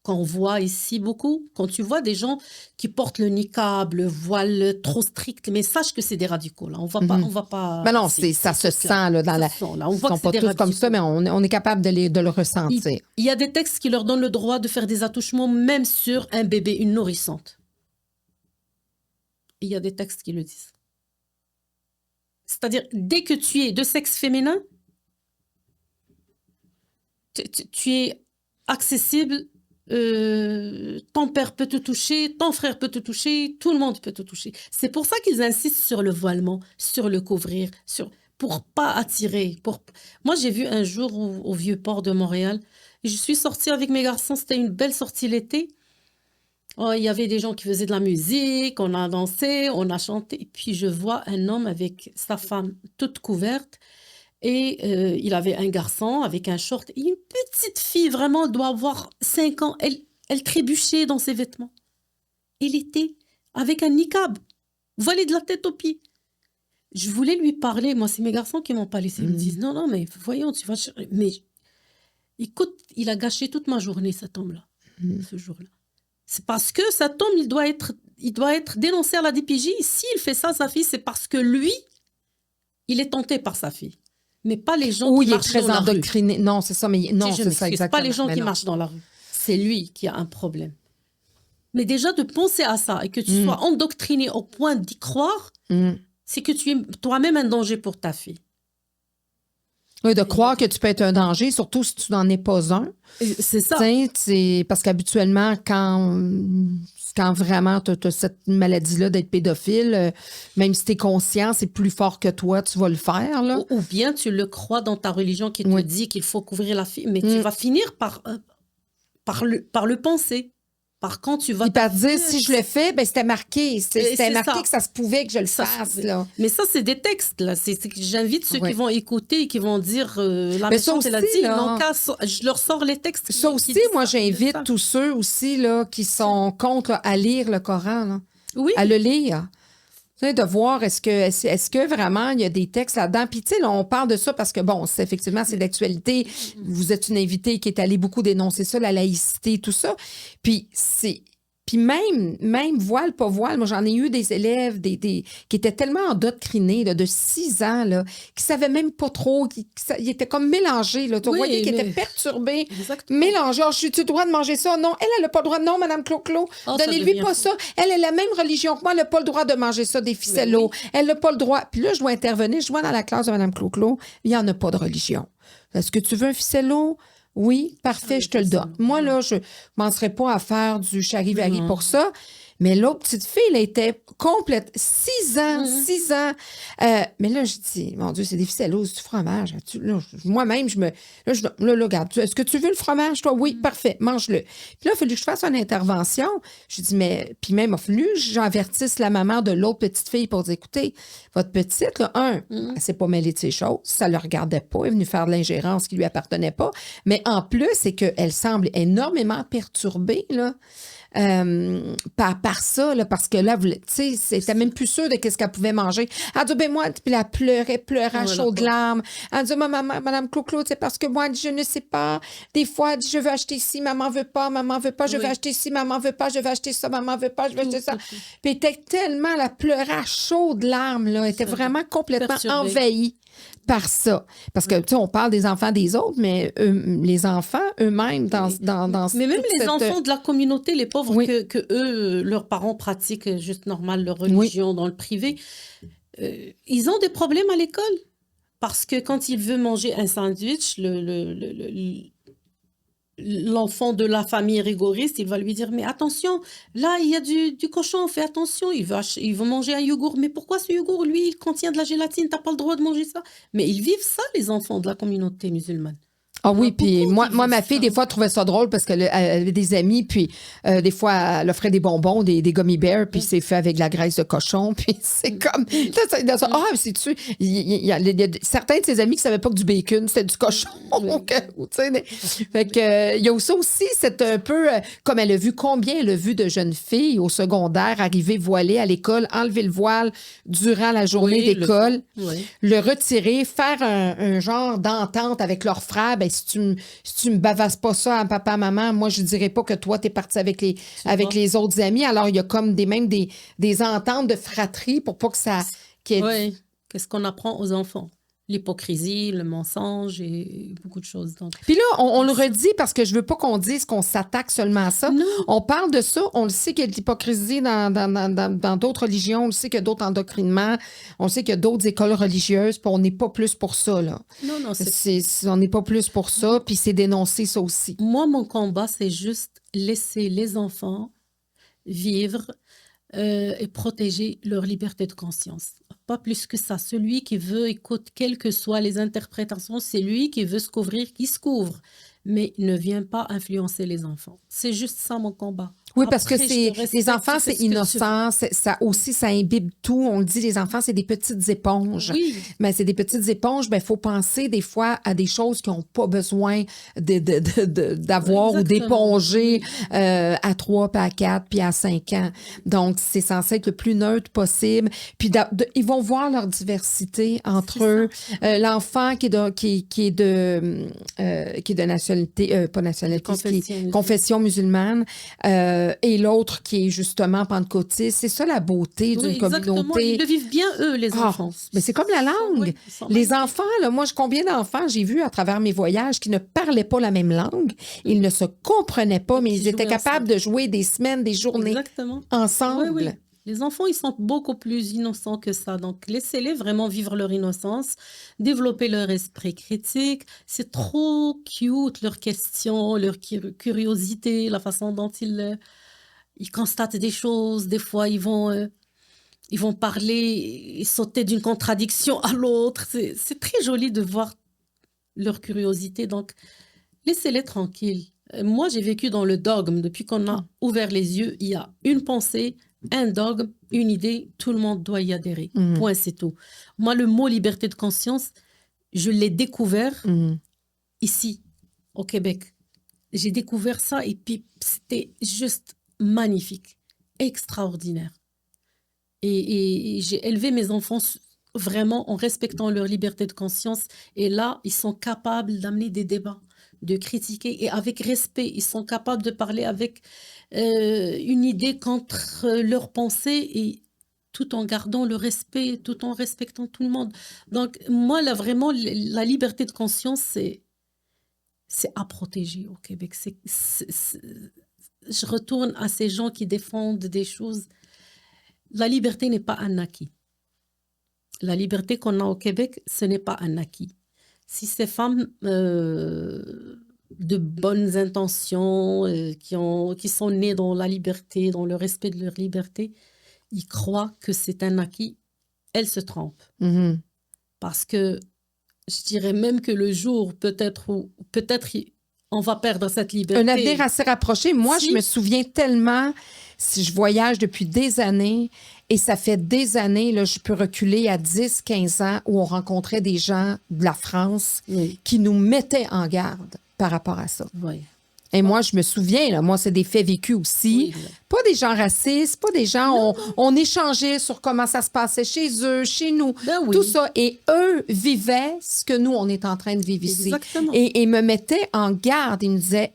qu'on voit ici beaucoup. Quand tu vois des gens qui portent le niqab, le voile trop strict, mais sache que c'est des radicaux. Là. On va pas. Ben non, ça se sent là, dans la. On Ils voit sont que pas c'est des tous comme ça, radicaux. mais on est capable de le ressentir. Il y a des textes qui leur donnent le droit de faire des attouchements, même sur un bébé, une nourrissante. Il y a des textes qui le disent. C'est-à-dire, dès que tu es de sexe féminin, tu es accessible, ton père peut te toucher, ton frère peut te toucher, tout le monde peut te toucher. C'est pour ça qu'ils insistent sur le voilement, sur le couvrir, pour pas attirer. Moi, j'ai vu un jour au Vieux-Port de Montréal, et je suis sortie avec mes garçons, c'était une belle sortie l'été. Oh, il y avait des gens qui faisaient de la musique, on a dansé, on a chanté, et puis je vois un homme avec sa femme toute couverte, et il avait un garçon avec un short. Et une petite fille, vraiment, elle doit avoir 5 ans. Elle trébuchait dans ses vêtements. Elle était avec un niqab, voilée de la tête aux pieds. Je voulais lui parler. Moi, c'est mes garçons qui m'ont pas laissé. Ils me disent, non, mais voyons, tu vas chercher. Mais écoute, il a gâché toute ma journée, cet homme-là, ce jour-là. C'est parce que cet homme, il doit être dénoncé à la DPJ. S'il fait ça à sa fille, c'est parce que lui, il est tenté par sa fille. Mais pas les gens qui marchent dans la rue. Endoctriné. Non, c'est ça, mais non, c'est ça exactement. Pas les gens qui marchent dans la rue. C'est lui qui a un problème. Mais déjà, de penser à ça et que tu sois endoctriné au point d'y croire, c'est que tu es toi-même un danger pour ta fille. Oui, de croire que tu peux être un danger, surtout si tu n'en es pas un. C'est ça. Parce qu'habituellement, quand vraiment tu as cette maladie-là d'être pédophile, même si tu es conscient, c'est plus fort que toi, tu vas le faire. Là. Ou bien tu le crois dans ta religion qui te dit qu'il faut couvrir la fille, mais tu vas finir par le penser. Par contre, tu vas... Puis par dire, si je le fais, ben c'était marqué. C'était marqué ça. Que ça se pouvait que je le fasse. Là. Mais ça, c'est des textes. Là. C'est que j'invite ceux qui vont écouter et qui vont dire la méchante, elle a dit, je leur sors les textes. Ça aussi, moi, j'invite tous ceux aussi là, qui sont contre à lire le Coran. Là, à le lire. De voir est-ce que vraiment il y a des textes là-dedans. Puis tu sais, on parle de ça parce que bon, effectivement, c'est d'actualité. Vous êtes une invitée qui est allée beaucoup dénoncer ça, la laïcité, tout ça. Puis même voile, pas voile, moi j'en ai eu des élèves qui étaient tellement endoctrinés de 6 ans, là, qui savaient même pas trop, ils étaient comme mélangés, là, tu voyais qu'ils étaient perturbés, mélangés. Oh, j'ai-tu le droit de manger ça? Non, elle n'a pas le droit. Non, Madame Clo-Clo, donnez-lui pas ça. Elle a la même religion que moi, elle n'a pas le droit de manger ça, des ficellos. Elle n'a pas le droit. Puis là, je dois intervenir, je vois dans la classe de Madame Clo-Clo, il n'y en a pas de religion. Est-ce que tu veux un ficello? Oui, parfait, je te le donne. Moi, là, je ne m'en pas à faire du charivari pour ça. Mais l'autre petite fille, elle était complète. 6 ans, 6 ans. Mais là, je dis, mon Dieu, c'est des ficellos, c'est du fromage. Moi-même, regarde, est-ce que tu veux le fromage, toi? Oui, parfait, mange-le. Puis là, il a fallu que je fasse une intervention. Je dis, mais, puis même, il a fallu que j'avertisse la maman de l'autre petite fille pour dire, écoutez, votre petite, là, elle s'est pas mêlée de ses choses, ça le regardait pas, elle est venue faire de l'ingérence qui lui appartenait pas. Mais en plus, c'est qu'elle semble énormément perturbée, là. Par ça, là, parce que là, tu sais, c'était même plus sûr de qu'est-ce qu'elle pouvait manger. Elle dit, ben moi, puis elle pleurait à chaudes larmes. Elle dit, Madame Clo-Clo, c'est parce que moi, elle dit, je ne sais pas. Des fois, elle dit, je veux acheter ci, maman veut pas, je veux acheter ci, maman veut pas, je veux acheter ça, maman veut pas, je veux acheter ça. Puis elle était tellement, elle pleurait à chaudes larmes, là. Elle était vraiment complètement envahie par ça. Parce que, tu sais, on parle des enfants des autres, mais les enfants eux-mêmes dans mais même les enfants de la communauté, les pauvres que eux, leurs parents pratiquent juste normal leur religion dans le privé, ils ont des problèmes à l'école. Parce que quand il veut manger un sandwich, l'enfant de la famille rigoriste, il va lui dire, mais attention, là, il y a du cochon, fais attention, il veut manger un yogourt. Mais pourquoi ce yogourt, lui, il contient de la gélatine, t'as pas le droit de manger ça. Mais ils vivent ça, les enfants de la communauté musulmane. Ah oui, puis moi, ma fille, des fois, trouvait ça drôle parce qu'elle avait des amis, puis des fois, elle offrait des bonbons, des gummy bears, puis c'est fait avec de la graisse de cochon, puis c'est comme... c'est-tu... Il y a certains de ses amis qui ne savaient pas que du bacon, c'était du cochon. Fait que, il y a ça aussi, c'est un peu... Comme combien elle a vu de jeunes filles au secondaire arriver voilées à l'école, enlever le voile durant la journée d'école, le retirer, faire un genre d'entente avec leurs frères, ben si tu me bavasses pas ça à papa, maman, moi, je dirais pas que toi, t'es parti avec les autres amis. Alors, il y a comme même des ententes de fratrie pour pas que ça... Oui, qu'est-ce qu'on apprend aux enfants? L'hypocrisie, le mensonge et beaucoup de choses. Donc, Puis là, on le redit parce que je veux pas qu'on dise qu'on s'attaque seulement à ça. non. On parle de ça, on le sait qu'il y a de l'hypocrisie dans d'autres religions, on le sait qu'il y a d'autres endoctrinements, on sait qu'il y a d'autres écoles religieuses, puis on n'est pas plus pour ça, là. Non, On n'est pas plus pour ça, puis c'est dénoncer ça aussi. Moi, mon combat, c'est juste laisser les enfants vivre et protéger leur liberté de conscience. Pas plus que ça. Celui qui veut, écoute, quelles que soient les interprétations, c'est lui qui veut se couvrir, qui se couvre. Mais ne vient pas influencer les enfants. C'est juste ça mon combat. Oui, parce Après, que je te les respecte, enfants, tu fais c'est ce que tu veux. innocent. Ça aussi, ça imbibe tout. On le dit, les enfants, c'est des petites éponges. Oui, Mais c'est des petites éponges. Ben, faut penser des fois à des choses qui n'ont pas besoin d'avoir ou exactement. d'éponger Oui. à 3, puis à 4, puis à 5 ans. Donc, c'est censé être le plus neutre possible. Puis, ils vont voir leur diversité entre C'est eux. L'enfant qui est de nationalité, pas nationalité, qui est confession musulmane, et l'autre qui est justement pentecôtiste. C'est ça la beauté Oui, d'une exactement. communauté. Ils le vivent bien, eux, les Ah, enfants. mais c'est comme la langue. Oui, ils sont Les magnifiques. enfants, là, moi, combien d'enfants j'ai vu à travers mes voyages qui ne parlaient pas la même langue. Ils ne se comprenaient pas, mais Qui ils étaient jouaient capables de jouer des semaines, des journées Exactement. ensemble. Oui, oui. Les enfants, ils sont beaucoup plus innocents que ça. Donc, laissez-les vraiment vivre leur innocence, développer leur esprit critique. C'est trop cute, leurs questions, leur curiosité, la façon dont ils constatent des choses. Des fois, ils vont parler et sauter d'une contradiction à l'autre. C'est très joli de voir leur curiosité. Donc, laissez-les tranquilles. Moi, j'ai vécu dans le dogme. Depuis qu'on a ouvert les yeux, il y a une pensée, un dogme, une idée, tout le monde doit y adhérer. Point, c'est tout. Moi, le mot liberté de conscience, je l'ai découvert ici, au Québec. J'ai découvert ça et puis c'était juste magnifique, extraordinaire. Et j'ai élevé mes enfants vraiment en respectant leur liberté de conscience. Et là, ils sont capables d'amener des débats, de critiquer et avec respect. Ils sont capables de parler avec une idée contre leur pensée et tout en gardant le respect, tout en respectant tout le monde. Donc, moi, là, vraiment, la liberté de conscience, c'est à protéger au Québec. Je retourne à ces gens qui défendent des choses. La liberté n'est pas un acquis. La liberté qu'on a au Québec, ce n'est pas un acquis. Si ces femmes de bonnes intentions, qui sont nées dans la liberté, dans le respect de leur liberté, ils croient que c'est un acquis, elles se trompent. Parce que je dirais même que le jour peut-être où on va perdre cette liberté. Un avenir assez rapproché. Moi, je me souviens tellement, si je voyage depuis des années, et ça fait des années, là, je peux reculer à 10, 15 ans, où on rencontrait des gens de la France qui nous mettaient en garde par rapport à ça. Oui. Et moi, je me souviens, là, moi, c'est des faits vécus aussi. Oui. Pas des gens racistes, pas des gens... On échangeait sur comment ça se passait chez eux, chez nous, tout ça. Et eux vivaient ce que nous, on est en train de vivre ici. Exactement. Et me mettaient en garde. Ils me disaient,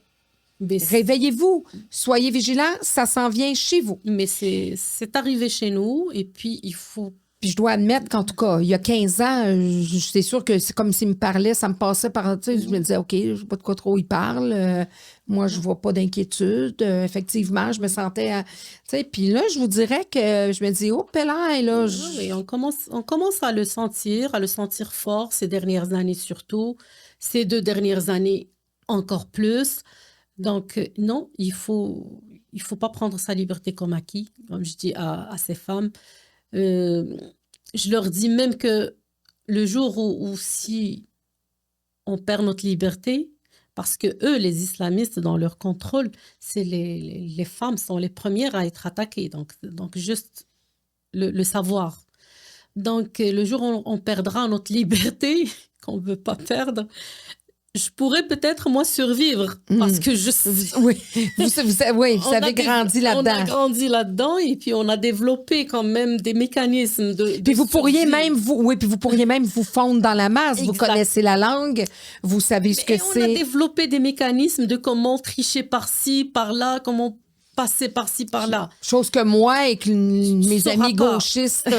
réveillez-vous, soyez vigilants, ça s'en vient chez vous. Mais c'est arrivé chez nous et puis il faut... Puis je dois admettre qu'en tout cas, il y a 15 ans, c'est sûr que c'est comme s'il me parlait, ça me passait par... Tu sais, je me disais, OK, je ne sais pas de quoi trop il parle. Moi, je ne vois pas d'inquiétude. Effectivement, je me sentais... Tu sais, puis là, je vous dirais que je me dis, oh, Pélin, là... Oui, on commence à le sentir fort ces dernières années surtout. Ces 2 dernières années, encore plus. Donc, non, il faut pas prendre sa liberté comme acquis, comme je dis à ces femmes. Je leur dis même que le jour où si on perd notre liberté, parce que eux, les islamistes, dans leur contrôle, c'est les femmes sont les premières à être attaquées. Donc juste le savoir. Donc, le jour où on perdra notre liberté, qu'on ne veut pas perdre, je pourrais peut-être, moi, survivre parce que je sais. Oui, vous avez grandi On a là-dedans. grandi là-dedans et puis on a développé quand même des mécanismes de Puis vous pourriez survie. même vous fondre dans la masse. Vous Exact. connaissez la langue, vous savez ce que Et on a c'est. développé des mécanismes de comment tricher par-ci, par-là, comment passer par-ci, par-là. Chose que moi et que mes sauras amis pas. gauchistes Tu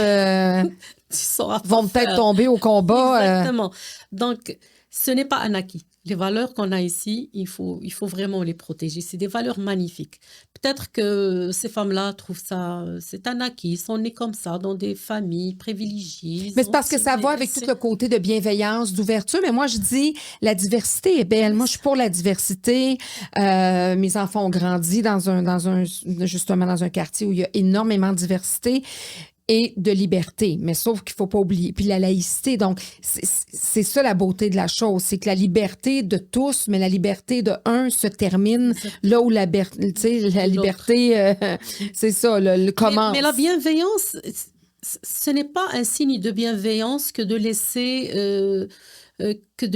sauras pas vont peut-être faire. tomber au combat. Exactement. Donc, ce n'est pas un acquis. Les valeurs qu'on a ici, il faut vraiment les protéger. C'est des valeurs magnifiques. Peut-être que ces femmes-là trouvent ça, c'est un acquis. Ils sont nés comme ça, dans des familles privilégiées. Mais c'est parce que ça va avec tout le côté de bienveillance, d'ouverture. Mais moi, je dis, la diversité est belle. Moi, je suis pour la diversité. Mes enfants ont grandi justement dans un quartier où il y a énormément de diversité et de liberté. Mais sauf qu'il faut pas oublier. Puis la laïcité, donc, c'est ça la beauté de la chose. C'est que la liberté de tous, mais la liberté de un se termine là où la liberté, c'est ça, le commence. Mais la bienveillance, ce n'est pas un signe de bienveillance que de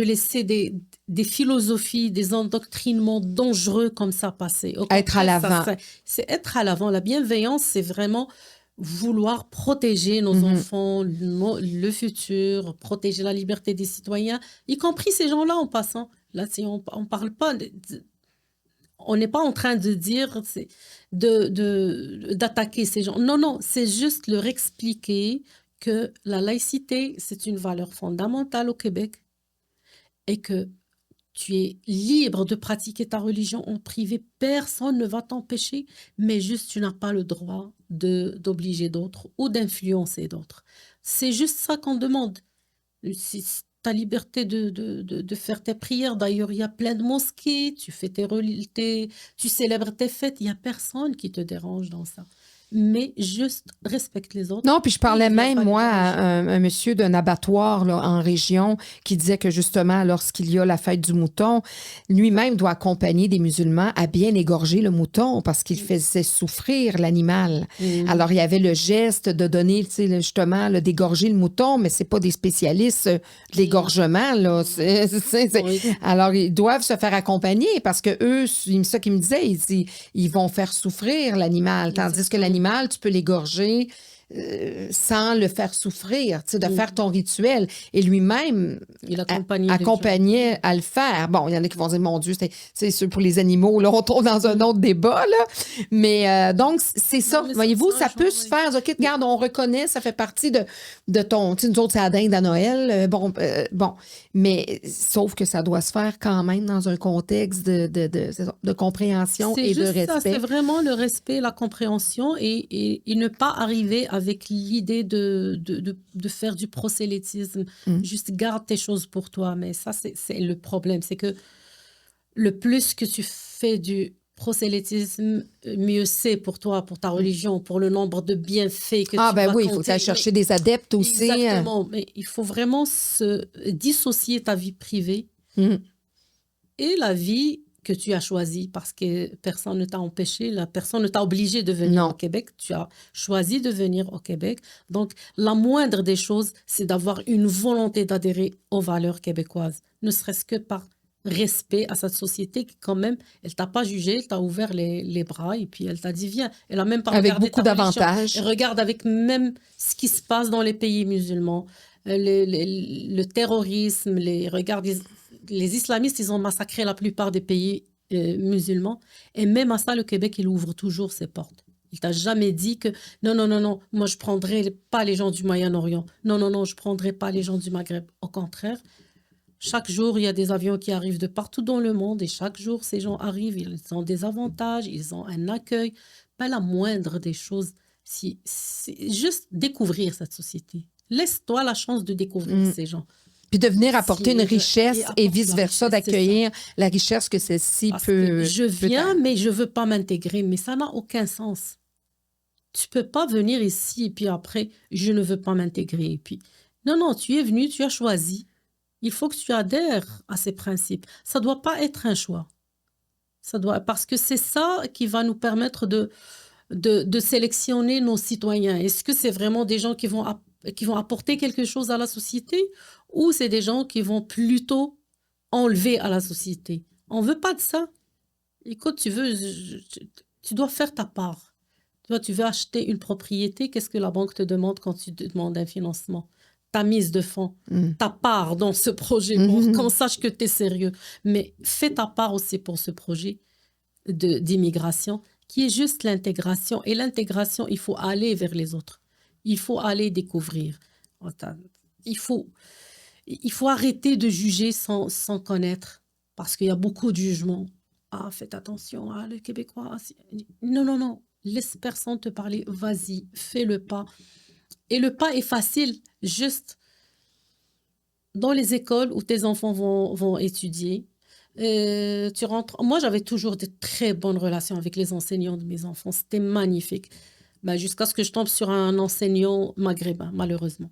laisser des philosophies, des endoctrinements dangereux comme ça passer. Être à l'avant. C'est être à l'avant. La bienveillance, c'est vraiment vouloir protéger nos enfants, le futur, protéger la liberté des citoyens, y compris ces gens-là en passant. Là, si on parle pas... On n'est pas en train de dire d'attaquer ces gens. Non, non, c'est juste leur expliquer que la laïcité, c'est une valeur fondamentale au Québec et que tu es libre de pratiquer ta religion en privé. Personne ne va t'empêcher, mais juste tu n'as pas le droit d'obliger d'autres ou d'influencer d'autres. C'est juste ça qu'on demande. Ta liberté de faire tes prières. D'ailleurs, il y a plein de mosquées, tu célèbres tes fêtes, il n'y a personne qui te dérange dans ça. Mais juste respecte les autres. Non, puis je parlais même, moi, à un monsieur d'un abattoir là, en région qui disait que justement, lorsqu'il y a la fête du mouton, lui-même doit accompagner des musulmans à bien égorger le mouton parce qu'il faisait souffrir l'animal. Alors, il y avait le geste de donner, tu sais, justement, d'égorger le mouton, mais c'est pas des spécialistes de l'égorgement, là. Alors, ils doivent se faire accompagner parce que eux, c'est ça qu'ils me disaient, ils vont faire souffrir l'animal, tandis que l'animal, tu peux l'égorger sans le faire souffrir, tu sais, de faire ton rituel. Et lui-même il accompagnait à le faire. Bon, il y en a qui vont dire, mon Dieu, c'est sûr pour les animaux, là, on tombe dans un autre débat, là. Mais donc, c'est ça. Voyez-vous, ça peut se faire. OK, regarde, on reconnaît, ça fait partie de ton... Tu sais, nous autres, c'est la dinde à Noël. Bon. Mais sauf que ça doit se faire quand même dans un contexte de compréhension et de respect. Ça, c'est vraiment le respect, la compréhension et ne pas arriver avec l'idée de faire du prosélytisme. Juste garde tes choses pour toi. Mais ça, c'est le problème. C'est que le plus que tu fais du prosélytisme, mieux c'est pour toi, pour ta religion, pour le nombre de bienfaits que tu vas oui, il compter. faut que tu ailles chercher des adeptes aussi. Exactement. Mais il faut vraiment se dissocier ta vie privée et la vie que tu as choisie parce que personne ne t'a empêché, personne ne t'a obligé de venir au Québec. Tu as choisi de venir au Québec. Donc, la moindre des choses, c'est d'avoir une volonté d'adhérer aux valeurs québécoises, ne serait-ce que par respect à cette société qui, quand même, elle t'a pas jugé, elle t'a ouvert les bras et puis elle t'a dit, viens. Elle a même pas avec regardé beaucoup ta religion. d'avantages. Elle regarde avec même ce qui se passe dans les pays musulmans, le terrorisme, regarde, les islamistes, ils ont massacré la plupart des pays musulmans. Et même à ça, le Québec, il ouvre toujours ses portes. Il t'a jamais dit que non, moi je prendrai pas les gens du Moyen-Orient. Non, je prendrai pas les gens du Maghreb. Au contraire, chaque jour, il y a des avions qui arrivent de partout dans le monde et chaque jour, ces gens arrivent, ils ont des avantages, ils ont un accueil. Pas la moindre des choses. C'est juste découvrir cette société. Laisse-toi la chance de découvrir ces gens. Puis de venir apporter une richesse et vice-versa, d'accueillir la richesse que celle-ci peut... Je viens, mais je ne veux pas m'intégrer. Mais ça n'a aucun sens. Tu ne peux pas venir ici et puis après, je ne veux pas m'intégrer. Et puis, non, tu es venu, tu as choisi. Il faut que tu adhères à ces principes. Ça ne doit pas être un choix. Parce que c'est ça qui va nous permettre de sélectionner nos citoyens. Est-ce que c'est vraiment des gens qui vont apporter quelque chose à la société ou c'est des gens qui vont plutôt enlevé à la société. On veut pas de ça. Écoute, tu dois faire ta part. Tu veux acheter une propriété, qu'est-ce que la banque te demande quand tu te demandes un financement? Ta mise de fonds, ta part dans ce projet pour qu'on sache que tu es sérieux. Mais fais ta part aussi pour ce projet d'immigration qui est juste l'intégration. Et l'intégration, il faut aller vers les autres. Il faut aller découvrir. Il faut arrêter de juger sans connaître parce qu'il y a beaucoup de jugements. Ah, faites attention, ah, le Québécois. Non, non, non. Laisse personne te parler. Vas-y, fais le pas. Et le pas est facile. Juste dans les écoles où tes enfants vont étudier, tu rentres. Moi, j'avais toujours de très bonnes relations avec les enseignants de mes enfants. C'était magnifique. Ben, jusqu'à ce que je tombe sur un enseignant maghrébin, malheureusement.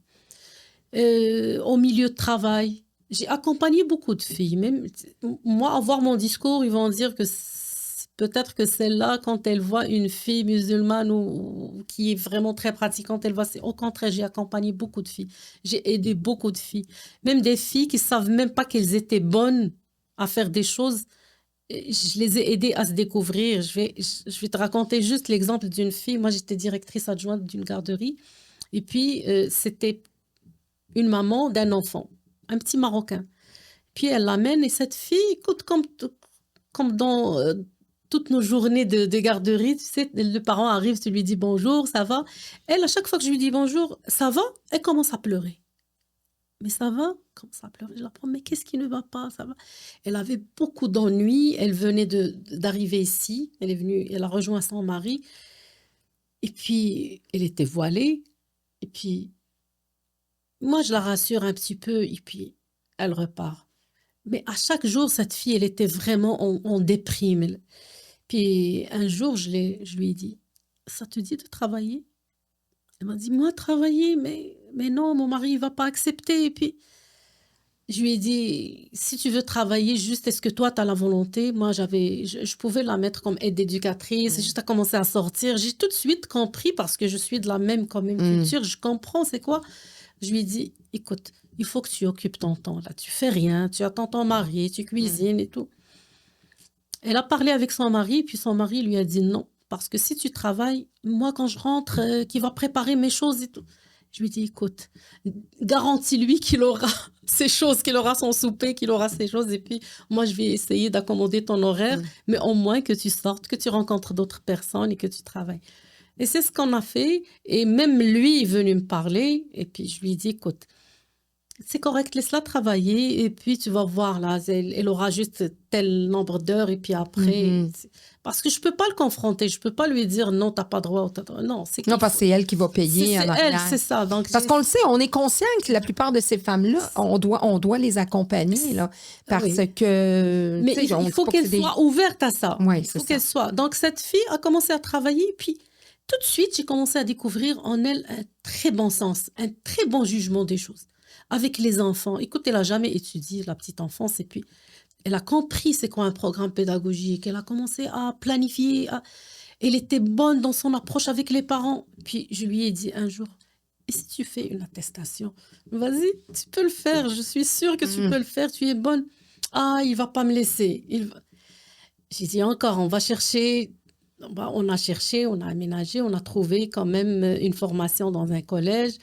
Au milieu de travail, j'ai accompagné beaucoup de filles. Même, moi, à voir mon discours, ils vont dire que peut-être que celle-là, quand elle voit une fille musulmane ou qui est vraiment très pratiquante, elle voit. Au contraire, j'ai accompagné beaucoup de filles. J'ai aidé beaucoup de filles. Même des filles qui ne savent même pas qu'elles étaient bonnes à faire des choses. Je les ai aidées à se découvrir. Je vais te raconter juste l'exemple d'une fille. Moi, j'étais directrice adjointe d'une garderie. Et puis, c'était une maman d'un enfant, un petit Marocain. Puis elle l'amène et cette fille, écoute, comme dans toutes nos journées de garderie, tu sais, le parent arrive, tu lui dis bonjour, ça va. Elle, à chaque fois que je lui dis bonjour, ça va, elle commence à pleurer. Mais ça va? Commence à pleurer. Je la prends, mais qu'est-ce qui ne va pas? Ça va? Elle avait beaucoup d'ennuis. Elle venait d'arriver ici. Elle est venue, elle a rejoint son mari. Et puis, elle était voilée. Et puis, moi, je la rassure un petit peu et puis elle repart. Mais à chaque jour, cette fille, elle était vraiment en déprime. Puis un jour, je lui ai dit, ça te dit de travailler? Elle m'a dit, moi, travailler, mais non, mon mari ne va pas accepter. Et puis, je lui ai dit, si tu veux travailler, juste, est-ce que toi, tu as la volonté? Moi, je pouvais la mettre comme aide éducatrice. Juste à commencer à sortir. J'ai tout de suite compris parce que je suis de la même, quand même culture. Je comprends, c'est quoi? Je lui ai dit, écoute, il faut que tu occupes ton temps là. Tu fais rien, tu attends ton mari, tu cuisines et tout. Elle a parlé avec son mari, puis son mari lui a dit non. Parce que si tu travailles, moi, quand je rentre, qui va préparer mes choses et tout. Je lui ai dit, écoute, garantis-lui qu'il aura ses choses, qu'il aura son souper, qu'il aura ses choses. Et puis, moi, je vais essayer d'accommoder ton horaire, mais au moins que tu sortes, que tu rencontres d'autres personnes et que tu travailles. Et c'est ce qu'on a fait. Et même lui est venu me parler. Et puis, je lui ai dit, écoute, c'est correct, laisse-la travailler. Et puis, tu vas voir, là, elle aura juste tel nombre d'heures. Et puis après, parce que je ne peux pas le confronter. Je ne peux pas lui dire, non, tu n'as pas droit. Non, non, parce que c'est elle qui va payer. C'est elle, c'est ça. Donc, parce qu'on le sait, on est conscient que la plupart de ces femmes-là, on doit les accompagner, là, parce que... Mais il faut qu'elle soit ouverte à ça. Oui, il faut qu'elle soit. Donc, cette fille a commencé à travailler. Puis, tout de suite, j'ai commencé à découvrir en elle un très bon sens, un très bon jugement des choses. Avec les enfants. Écoute, elle n'a jamais étudié la petite enfance et puis elle a compris c'est quoi un programme pédagogique. Elle a commencé à planifier. Elle était bonne dans son approche avec les parents. Puis je lui ai dit un jour, et si tu fais une attestation? Vas-y, tu peux le faire. Je suis sûre que tu peux le faire. Tu es bonne. Ah, il ne va pas me laisser. J'ai dit encore, on va chercher... On a cherché, on a aménagé, on a trouvé quand même une formation dans un collège.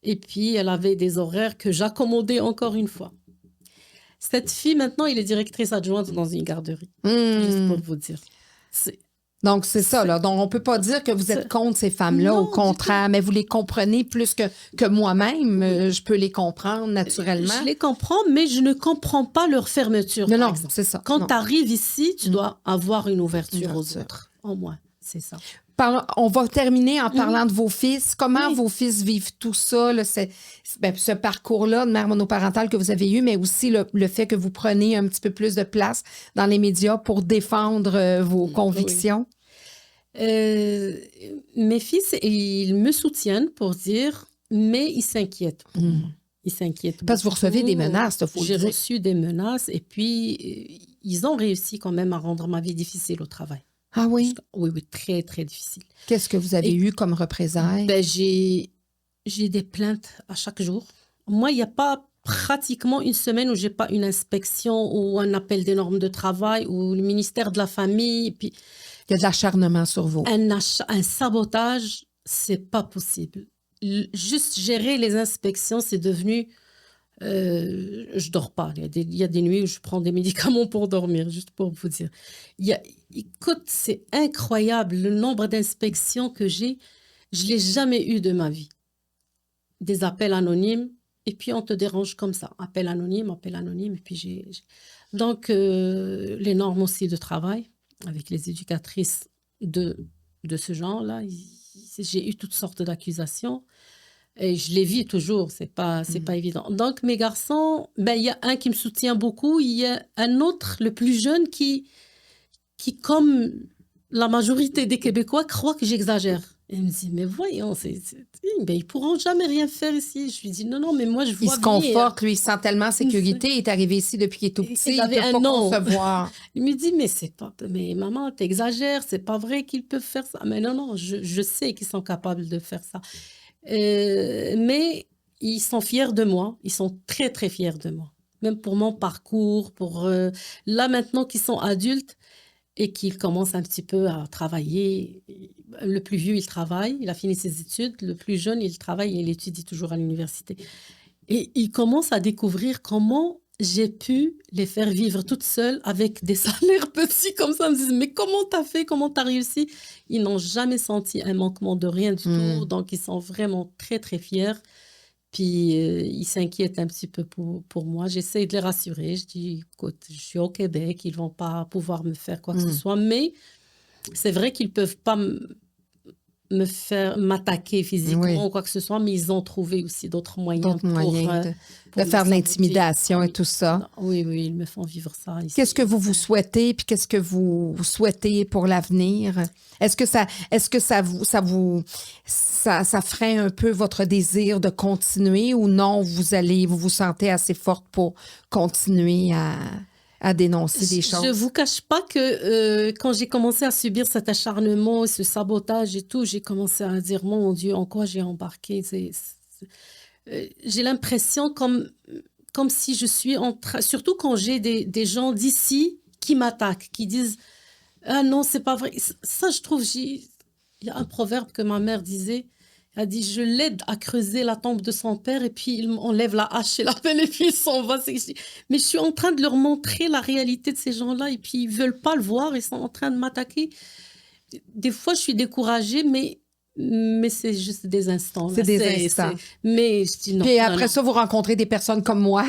Et puis, elle avait des horaires que j'accommodais encore une fois. Cette fille, maintenant, elle est directrice adjointe dans une garderie. Juste pour vous dire. Donc, c'est ça, là. Donc, on ne peut pas dire que vous êtes contre ces femmes-là, non, au contraire, mais vous les comprenez plus que moi-même. Je peux les comprendre naturellement. Je les comprends, mais je ne comprends pas leur fermeture. Non, c'est ça. Quand tu arrives ici, tu dois avoir une ouverture aux autres. Au moins, c'est ça. On va terminer en parlant de vos fils. Comment vos fils vivent tout ça, là, ce parcours-là de mère monoparentale que vous avez eu, mais aussi le fait que vous preniez un petit peu plus de place dans les médias pour défendre vos convictions? Mes fils, ils me soutiennent pour dire, mais ils s'inquiètent. Ils s'inquiètent. Parce que vous recevez des menaces, il faut J'ai reçu des menaces et puis ils ont réussi quand même à rendre ma vie difficile au travail. Ah oui? Oui, très, très difficile. Qu'est-ce que vous avez eu comme représailles? Ben, j'ai des plaintes à chaque jour. Moi, il n'y a pas pratiquement une semaine où j'ai pas une inspection ou un appel des normes de travail ou le ministère de la Famille. Puis Il y a de l'acharnement sur vous. un sabotage, c'est pas possible. Juste gérer les inspections, c'est devenu... je dors pas. Il y a des nuits où je prends des médicaments pour dormir, juste pour vous dire. Écoute, c'est incroyable le nombre d'inspections que j'ai. Je l'ai jamais eu de ma vie. Des appels anonymes, et puis on te dérange comme ça. Appel anonyme, et puis Donc, les normes aussi de travail, avec les éducatrices de ce genre-là, j'ai eu toutes sortes d'accusations. Et je les vis toujours, c'est pas évident. Donc, mes garçons, il y a un qui me soutient beaucoup, il y a un autre, le plus jeune, qui comme la majorité des Québécois, croit que j'exagère. Et il me dit, mais voyons, ils pourront jamais rien faire ici. Je lui dis, non, mais moi, je vois Il se conforte, lui, il sent tellement sécurité. Il est arrivé ici depuis qu'il est tout petit, il ne peut pas concevoir. Il me dit, mais maman, t'exagères, c'est pas vrai qu'ils peuvent faire ça. Mais non, je sais qu'ils sont capables de faire ça. Mais ils sont fiers de moi, ils sont très très fiers de moi, même pour mon parcours, là maintenant qu'ils sont adultes et qu'ils commencent un petit peu à travailler. Le plus vieux, il travaille, il a fini ses études, le plus jeune, il travaille et il étudie toujours à l'université. Et ils commencent à découvrir comment j'ai pu les faire vivre toutes seules avec des salaires petits comme ça. Ils me disent, mais comment t'as fait? Comment t'as réussi? Ils n'ont jamais senti un manquement de rien du tout. Donc, ils sont vraiment très, très fiers. Puis, ils s'inquiètent un petit peu pour moi. J'essaie de les rassurer. Je dis, écoute, je suis au Québec. Ils ne vont pas pouvoir me faire quoi que ce soit. Mais c'est vrai qu'ils ne peuvent pas m'attaquer physiquement ou quoi que ce soit, mais ils ont trouvé aussi d'autres moyens de faire de l'intimidation et tout ça. Oui, ils me font vivre ça ici. Qu'est-ce que vous souhaitez, puis qu'est-ce que vous souhaitez pour l'avenir? Est-ce que ça freine un peu votre désir de continuer ou non, vous vous sentez assez forte pour continuer à dénoncer des choses? Je ne vous cache pas que quand j'ai commencé à subir cet acharnement, ce sabotage et tout, j'ai commencé à dire, mon Dieu, en quoi j'ai embarqué? J'ai l'impression comme si je suis en train... Surtout quand j'ai des gens d'ici qui m'attaquent, qui disent, ah non, c'est pas vrai. Ça, je trouve, il y a un proverbe que ma mère disait, elle dit, je l'aide à creuser la tombe de son père et puis il enlève la hache et la pelle et puis il s'en va. Mais je suis en train de leur montrer la réalité de ces gens-là et puis ils ne veulent pas le voir, ils sont en train de m'attaquer. Des fois, je suis découragée, mais c'est juste des instants. C'est des instants. Mais je dis non. Puis après ça, vous rencontrez des personnes comme moi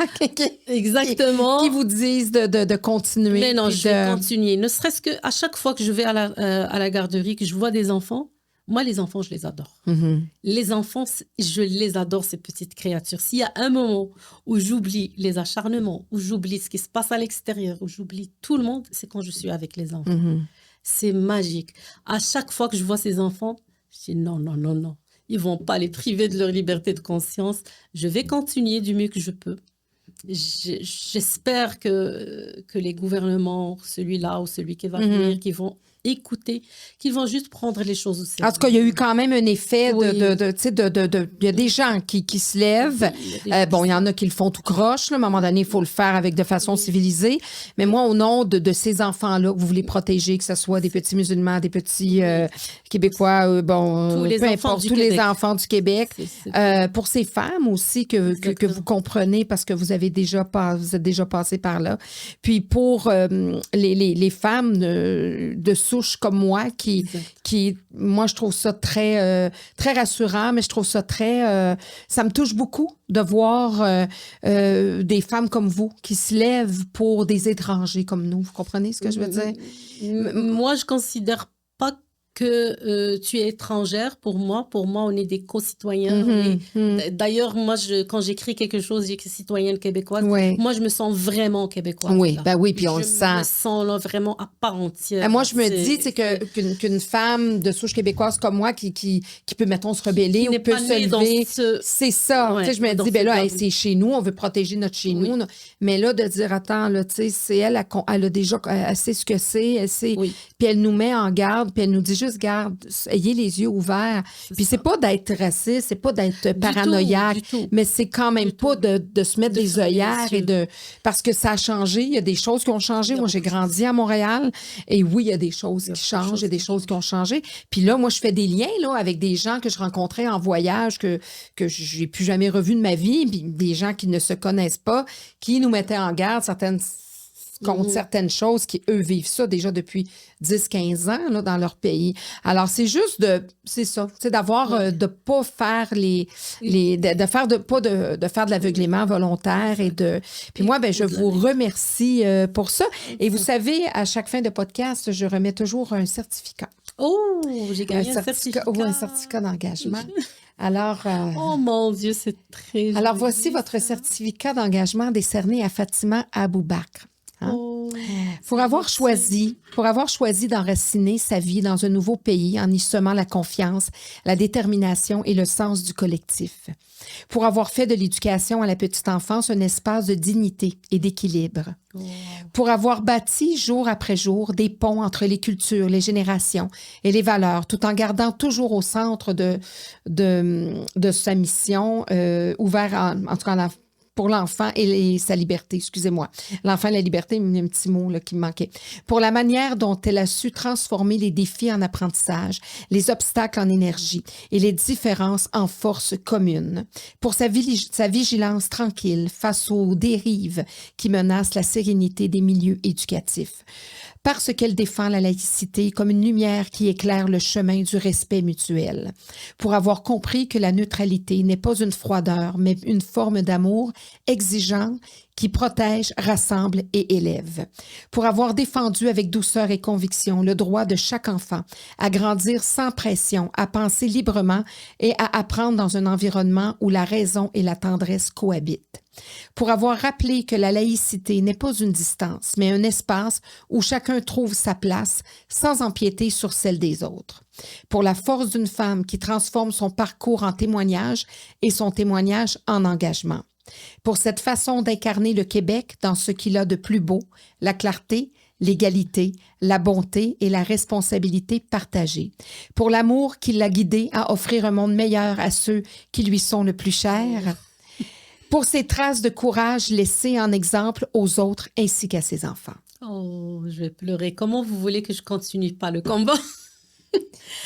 Exactement. qui vous disent de continuer. Mais non, je vais continuer. Ne serait-ce qu'à chaque fois que je vais à la garderie, que je vois des enfants, moi, les enfants, je les adore. Les enfants, je les adore, ces petites créatures. S'il y a un moment où j'oublie les acharnements, où j'oublie ce qui se passe à l'extérieur, où j'oublie tout le monde, c'est quand je suis avec les enfants. C'est magique. À chaque fois que je vois ces enfants, je dis non. Ils ne vont pas les priver de leur liberté de conscience. Je vais continuer du mieux que je peux. J'espère que les gouvernements, celui-là ou celui qui va venir, qui vont écouter, qu'ils vont juste prendre les choses au sérieux. En tout cas, il y a eu quand même un effet il y a des gens qui se lèvent. Il y en a qui le font tout croche. Là. À un moment donné, il faut le faire de façon civilisée. Mais moi, au nom de ces enfants-là que vous voulez protéger, que ce soit des petits musulmans, des petits Québécois, peu importe, tous les enfants du Québec. Pour ces femmes aussi que vous comprenez parce que vous êtes déjà passé par là. Puis pour les femmes de souche comme moi qui moi je trouve ça très très rassurant, mais je trouve ça ça me touche beaucoup de voir des femmes comme vous qui se lèvent pour des étrangers comme nous. Vous comprenez ce que je veux dire? Moi, je considère pas que tu es étrangère pour moi. Pour moi, on est des co-citoyens. D'ailleurs, moi, quand j'écris quelque chose, j'ai citoyenne québécoise. Moi, je me sens vraiment québécoise. Oui, puis on le sent. Je me sens là, vraiment à part entière. Moi, je me dis qu'une femme de souche québécoise comme moi qui peut, mettons, se rebeller ou peut se lever, c'est ça. Je me dis, là, c'est chez nous, on veut protéger notre chez nous. Mais là, de dire, attends, là, c'est elle a déjà, elle sait ce que c'est, elle sait, puis elle nous met en garde, puis elle nous dit juste, juste, ayez les yeux ouverts. Puis c'est pas d'être raciste, c'est pas d'être paranoïaque, du tout. mais c'est quand même pas de se mettre des fermer les œillères yeux. parce que ça a changé. Il y a des choses qui ont changé. Moi, j'ai grandi à Montréal et oui, il y a des choses qui changent, il y a des choses qui ont changé. Puis là, moi, je fais des liens là, avec des gens que je rencontrais en voyage que j'ai plus jamais revus de ma vie, puis des gens qui ne se connaissent pas, qui nous mettaient en garde contre certaines choses qui, eux, vivent ça déjà depuis 10-15 ans là, dans leur pays. Alors, c'est juste c'est ça, c'est d'avoir, de pas faire de faire de faire de l'aveuglement volontaire puis moi, ben, je vous remercie pour ça. Et vous savez, à chaque fin de podcast, je remets toujours un certificat. Oh, j'ai gagné un certificat. Ou un certificat d'engagement. Alors, oh mon Dieu, c'est très alors joli, voici votre certificat d'engagement décerné à Fatima Aboubakr. Hein? Oh, Pour avoir choisi d'enraciner sa vie dans un nouveau pays en y semant la confiance, la détermination et le sens du collectif. Pour avoir fait de l'éducation à la petite enfance un espace de dignité et d'équilibre. oh. Pour avoir bâti jour après jour des ponts entre les cultures, les générations et les valeurs, tout en gardant toujours au centre de sa mission, ouvert en tout cas pour l'enfant et sa liberté, excusez-moi. L'enfant et la liberté, il y a un petit mot là, qui me manquait. Pour la manière dont elle a su transformer les défis en apprentissage, les obstacles en énergie et les différences en force commune. Pour sa vigilance tranquille face aux dérives qui menacent la sérénité des milieux éducatifs. Parce qu'elle défend la laïcité comme une lumière qui éclaire le chemin du respect mutuel. Pour avoir compris que la neutralité n'est pas une froideur, mais une forme d'amour exigeant qui protège, rassemble et élève. Pour avoir défendu avec douceur et conviction le droit de chaque enfant à grandir sans pression, à penser librement et à apprendre dans un environnement où la raison et la tendresse cohabitent. Pour avoir rappelé que la laïcité n'est pas une distance, mais un espace où chacun trouve sa place sans empiéter sur celle des autres. Pour la force d'une femme qui transforme son parcours en témoignage et son témoignage en engagement. Pour cette façon d'incarner le Québec dans ce qu'il a de plus beau, la clarté, l'égalité, la bonté et la responsabilité partagée. Pour l'amour qui l'a guidé à offrir un monde meilleur à ceux qui lui sont le plus chers. Pour ses traces de courage laissées en exemple aux autres ainsi qu'à ses enfants. Oh, je vais pleurer. Comment vous voulez que je continue pas le combat?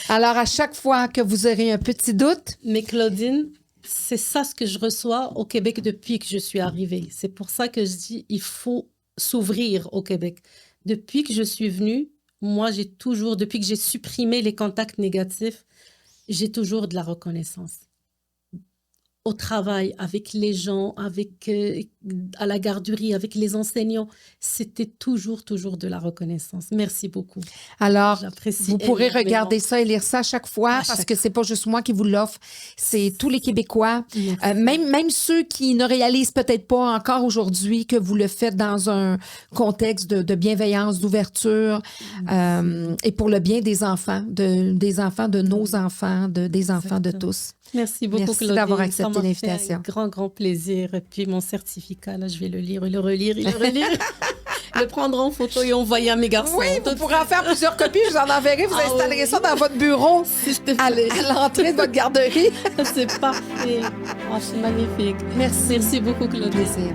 Alors, à chaque fois que vous aurez un petit doute... Mais Claudine, c'est ça ce que je reçois au Québec depuis que je suis arrivée. C'est pour ça que je dis il faut s'ouvrir au Québec. Depuis que je suis venue, moi, depuis que j'ai supprimé les contacts négatifs, j'ai toujours de la reconnaissance. Au travail, avec les gens, à la garderie, avec les enseignants, c'était toujours de la reconnaissance. Merci beaucoup. Alors, j'apprécie vous pourrez énormément. regarder ça et lire ça à chaque fois parce que c'est pas juste moi qui vous l'offre, c'est tous les Québécois, même ceux qui ne réalisent peut-être pas encore aujourd'hui que vous le faites dans un contexte de bienveillance, d'ouverture et pour le bien des enfants, des enfants de nos enfants, des enfants de tous. Merci beaucoup, Merci Claudine. d'avoir accepté Ça m'a l'invitation. fait un grand plaisir. Et puis mon certificat, là, je vais le lire et le relire et le relire. Le prendre en photo et envoyer à mes garçons. Oui, vous pourrez en faire plusieurs copies. Je vous en enverrai. Vous installerez ça dans votre bureau à l'entrée de votre garderie. C'est parfait. Oh, c'est magnifique. Merci. Merci beaucoup, Claudine. Plaisir.